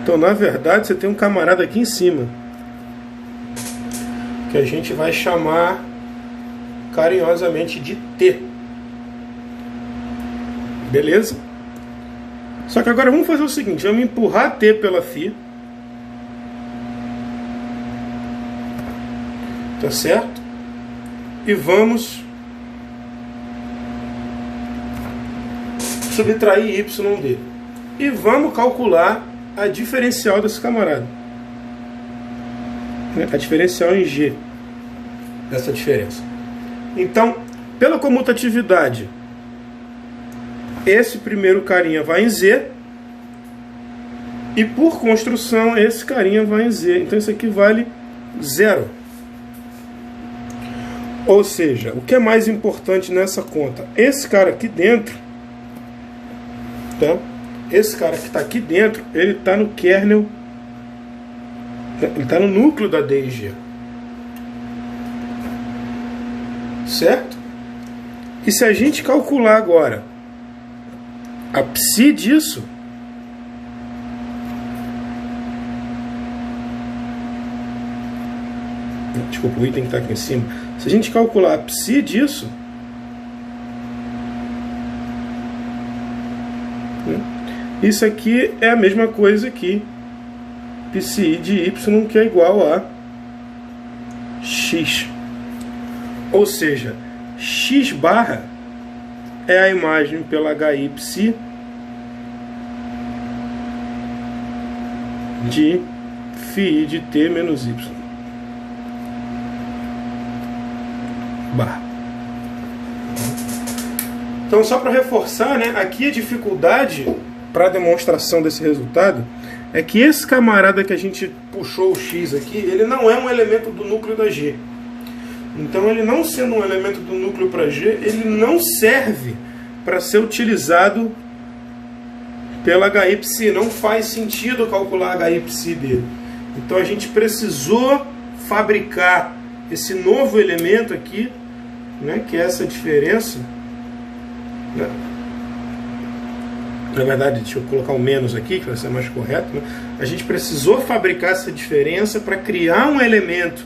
A: Então, na verdade, você tem um camarada aqui em cima que a gente vai chamar carinhosamente de t. Beleza? Só que agora vamos fazer o seguinte, vamos empurrar t pela φ. Tá certo? E vamos subtrair y dele. E vamos calcular a diferencial desse camarada. A diferencial em g dessa diferença. Então, pela comutatividade, esse primeiro carinha vai em z. E por construção, esse carinha vai em z. Então isso aqui vale 0. Ou seja, o que é mais importante nessa conta? Esse cara aqui dentro, tá? Esse cara que está aqui dentro, ele está no kernel, ele está no núcleo da DIG. Certo? E se a gente calcular agora a psi disso, desculpa, o item que está aqui em cima. Se a gente calcular a psi disso, isso aqui é a mesma coisa que psi de y, que é igual a x. Ou seja, x barra é a imagem pela HI psi de φ de t menos y. Barra. Então, só para reforçar, né, aqui a dificuldade para a demonstração desse resultado é que esse camarada que a gente puxou o x aqui, ele não é um elemento do núcleo da G. Então, ele não sendo um elemento do núcleo para G, ele não serve para ser utilizado pela HI psi. Não faz sentido calcular a HI psi dele. Então, a gente precisou fabricar esse novo elemento aqui, né, que é essa diferença, né? Na verdade, deixa eu colocar um menos aqui, que vai ser mais correto, né? A gente precisou fabricar essa diferença para criar um elemento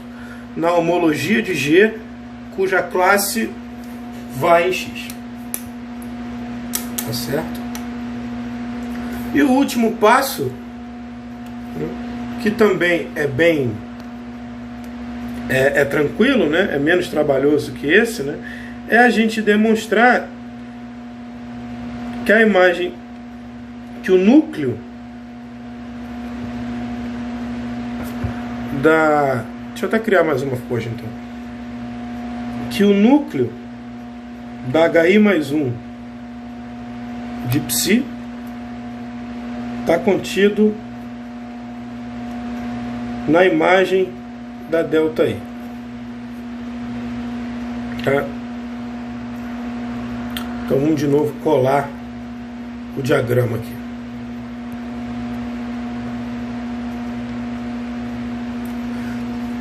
A: na homologia de G cuja classe vai em x. Tá certo? E o último passo, né, que também é bem tranquilo, né? É menos trabalhoso que esse, né? É a gente demonstrar que a imagem, que o núcleo da... Deixa eu até criar mais uma coisa então. Que o núcleo da HI mais 1 de psi está contido na imagem da delta I. Tá? Então vamos de novo colar o diagrama aqui.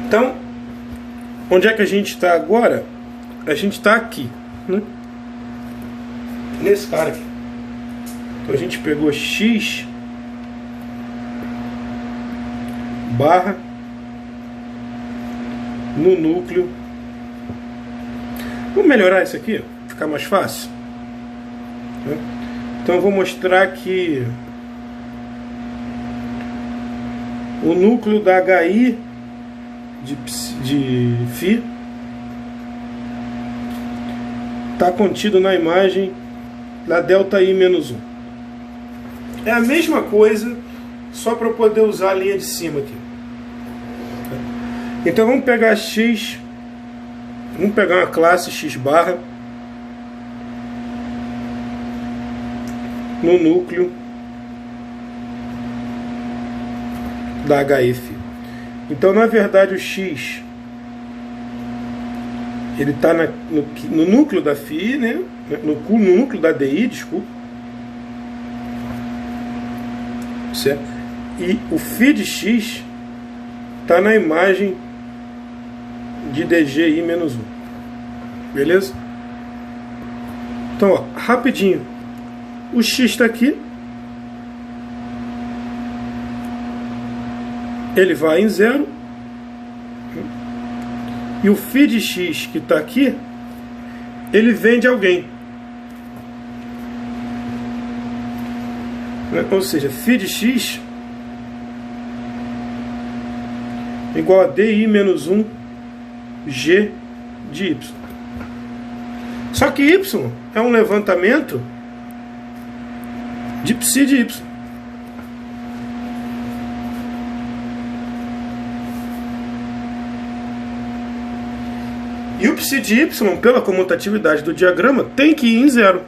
A: Então, onde é que a gente está agora? A gente está aqui, né? Nesse cara aqui. Então a gente pegou X barra no núcleo. Vamos melhorar isso aqui, ficar mais fácil, né? Então eu vou mostrar que o núcleo da HI de φ está contido na imagem da delta I menos 1. É a mesma coisa, só para eu poder usar a linha de cima aqui. Então vamos pegar X, vamos pegar uma classe X barra no núcleo da HF. Então na verdade o X ele está no núcleo da Φ, né? no núcleo da DI, desculpa, certo? E o φ de X está na imagem de DGI menos 1. Beleza? Então, ó, rapidinho. O X está aqui. Ele vai em 0. E o φ de X que está aqui, ele vem de alguém. Ou seja, φ de X igual a DI menos 1 G de Y. Só que Y é um levantamento de psi de Y. E o psi de Y, pela comutatividade do diagrama, tem que ir em 0.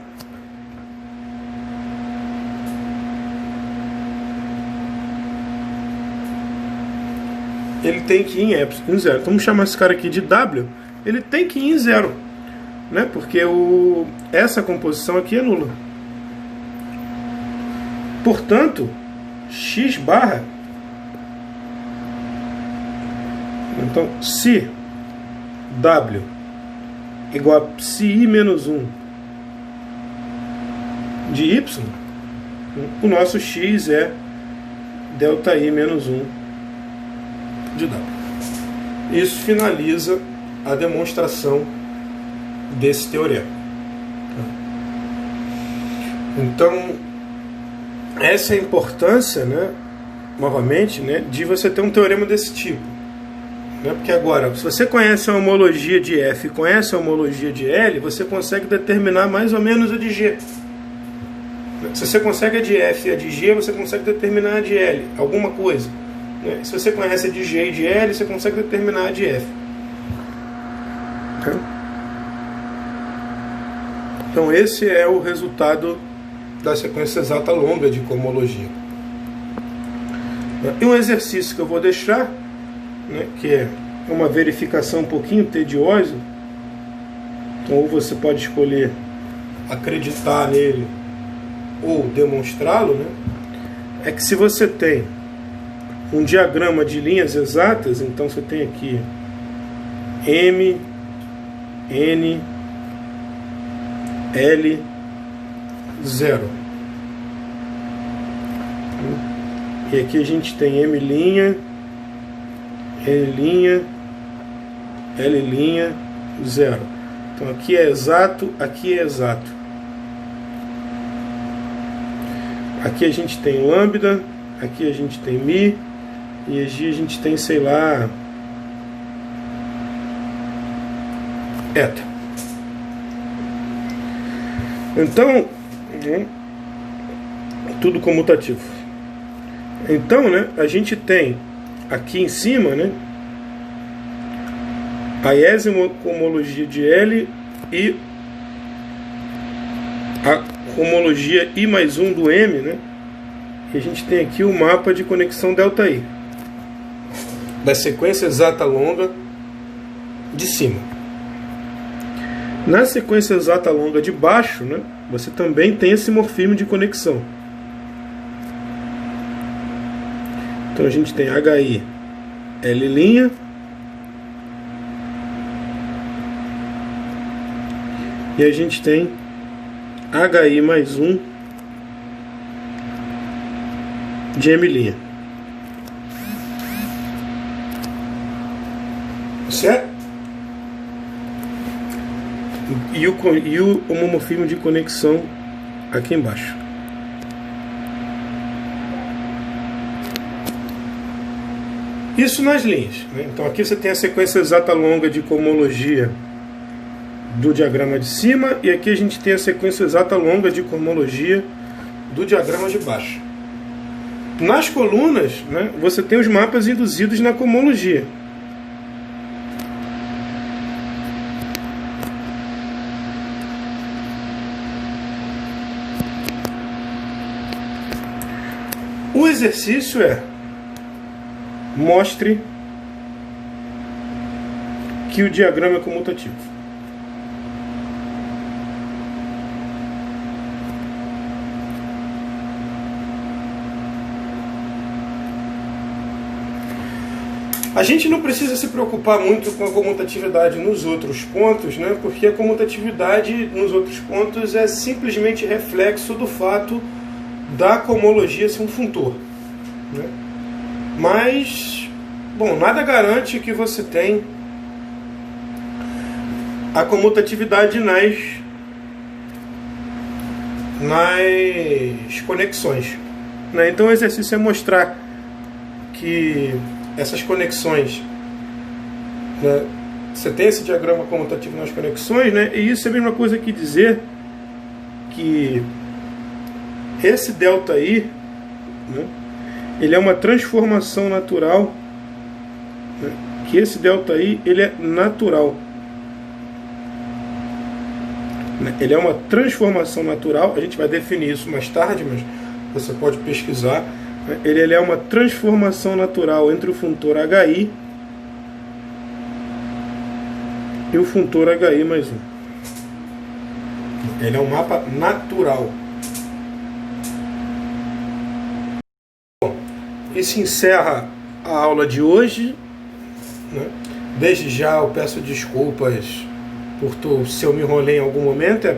A: Ele tem que ir em 0. Então vamos chamar esse cara aqui de W. Ele tem que ir em 0, né? Porque essa composição aqui é nula. Portanto, X barra, então se W igual a psi menos 1 de Y, o nosso X é delta I menos 1 de W. Isso finaliza a demonstração desse teorema. Então, essa é a importância, né, novamente, né, de você ter um teorema desse tipo. Né, porque agora, se você conhece a homologia de F e conhece a homologia de L, você consegue determinar mais ou menos a de G. Se você consegue a de F e a de G, você consegue determinar a de L, alguma coisa. Se você conhece a de G e de L, você consegue determinar a de F. Então esse é o resultado da sequência exata longa de cohomologia. E um exercício que eu vou deixar, né, que é uma verificação um pouquinho tediosa. Então ou você pode escolher acreditar nele ou demonstrá-lo, né, é que se você tem um diagrama de linhas exatas, então você tem aqui M, N, L, 0. E aqui a gente tem M', N', L', 0. Então aqui é exato, aqui é exato. Aqui a gente tem lambda, aqui a gente tem mi, e aqui a gente tem, sei lá, eta. Então, tudo comutativo. Então, né, a gente tem aqui em cima, né, a eximocomologia de L e a homologia I mais 1 do M, né? E a gente tem aqui o mapa de conexão ΔI da sequência exata longa de cima. Na sequência exata longa de baixo, né, você também tem esse morfismo de conexão. Então a gente tem HI L', e a gente tem HI mais 1 de M'. Certo? E o homomorfismo de conexão aqui embaixo. Isso nas linhas, né? Então aqui você tem a sequência exata longa de cohomologia do diagrama de cima, e aqui a gente tem a sequência exata longa de cohomologia do diagrama de baixo. Nas colunas, né, você tem os mapas induzidos na cohomologia. O exercício é: mostre que o diagrama é comutativo. A gente não precisa se preocupar muito com a comutatividade nos outros pontos, né? Porque a comutatividade nos outros pontos é simplesmente reflexo do fato da cohomologia ser um funtor, né? Mas, bom, nada garante que você tem a comutatividade nas conexões, né? Então o exercício é mostrar que essas conexões, né, você tem esse diagrama comutativo nas conexões, né? E isso é a mesma coisa que dizer que esse ΔI, né, ele é uma transformação natural, né, que esse ΔI ele é natural, né, ele é uma transformação natural. A gente vai definir isso mais tarde, mas você pode pesquisar. Ele é uma transformação natural entre o funtor HI e o funtor HI mais 1. Ele é um mapa natural. Bom, e se encerra a aula de hoje, né? Desde já eu peço desculpas se eu me enrolei em algum momento. É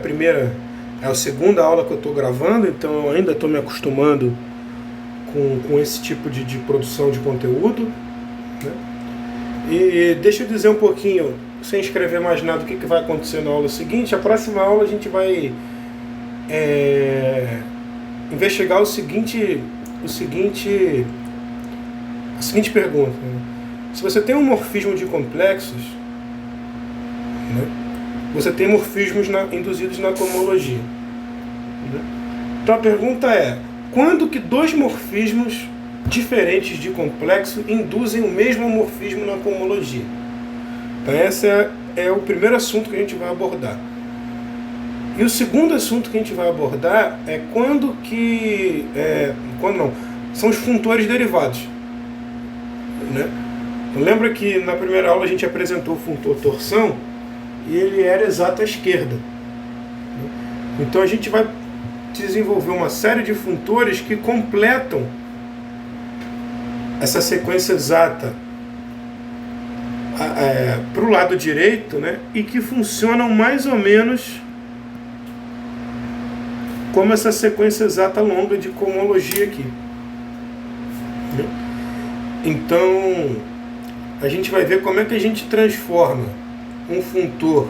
A: a segunda aula que eu estou gravando, então eu ainda estou me acostumando com esse tipo de produção de conteúdo, né? E deixa eu dizer um pouquinho, sem escrever mais nada, o que vai acontecer na aula seguinte. A próxima aula a gente vai investigar a seguinte pergunta, né? Se você tem um morfismo de complexos, né, você tem morfismos induzidos na cohomologia, né? Então a pergunta é: quando que dois morfismos diferentes de complexo induzem o mesmo morfismo na cohomologia? Então esse é o primeiro assunto que a gente vai abordar. E o segundo assunto que a gente vai abordar é quando não, são os funtores derivados, né? Então, lembra que na primeira aula a gente apresentou o funtor torção e ele era exato à esquerda, né? Então a gente vai desenvolver uma série de funtores que completam essa sequência exata para o lado direito, né? E que funcionam mais ou menos como essa sequência exata longa de cohomologia aqui, né? Então a gente vai ver como é que a gente transforma um funtor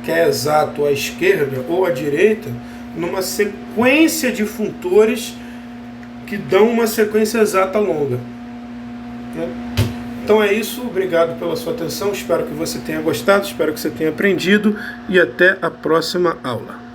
A: que é exato à esquerda ou à direita numa sequência de funtores que dão uma sequência exata longa, né? Então é isso, obrigado pela sua atenção, espero que você tenha gostado, espero que você tenha aprendido e até a próxima aula.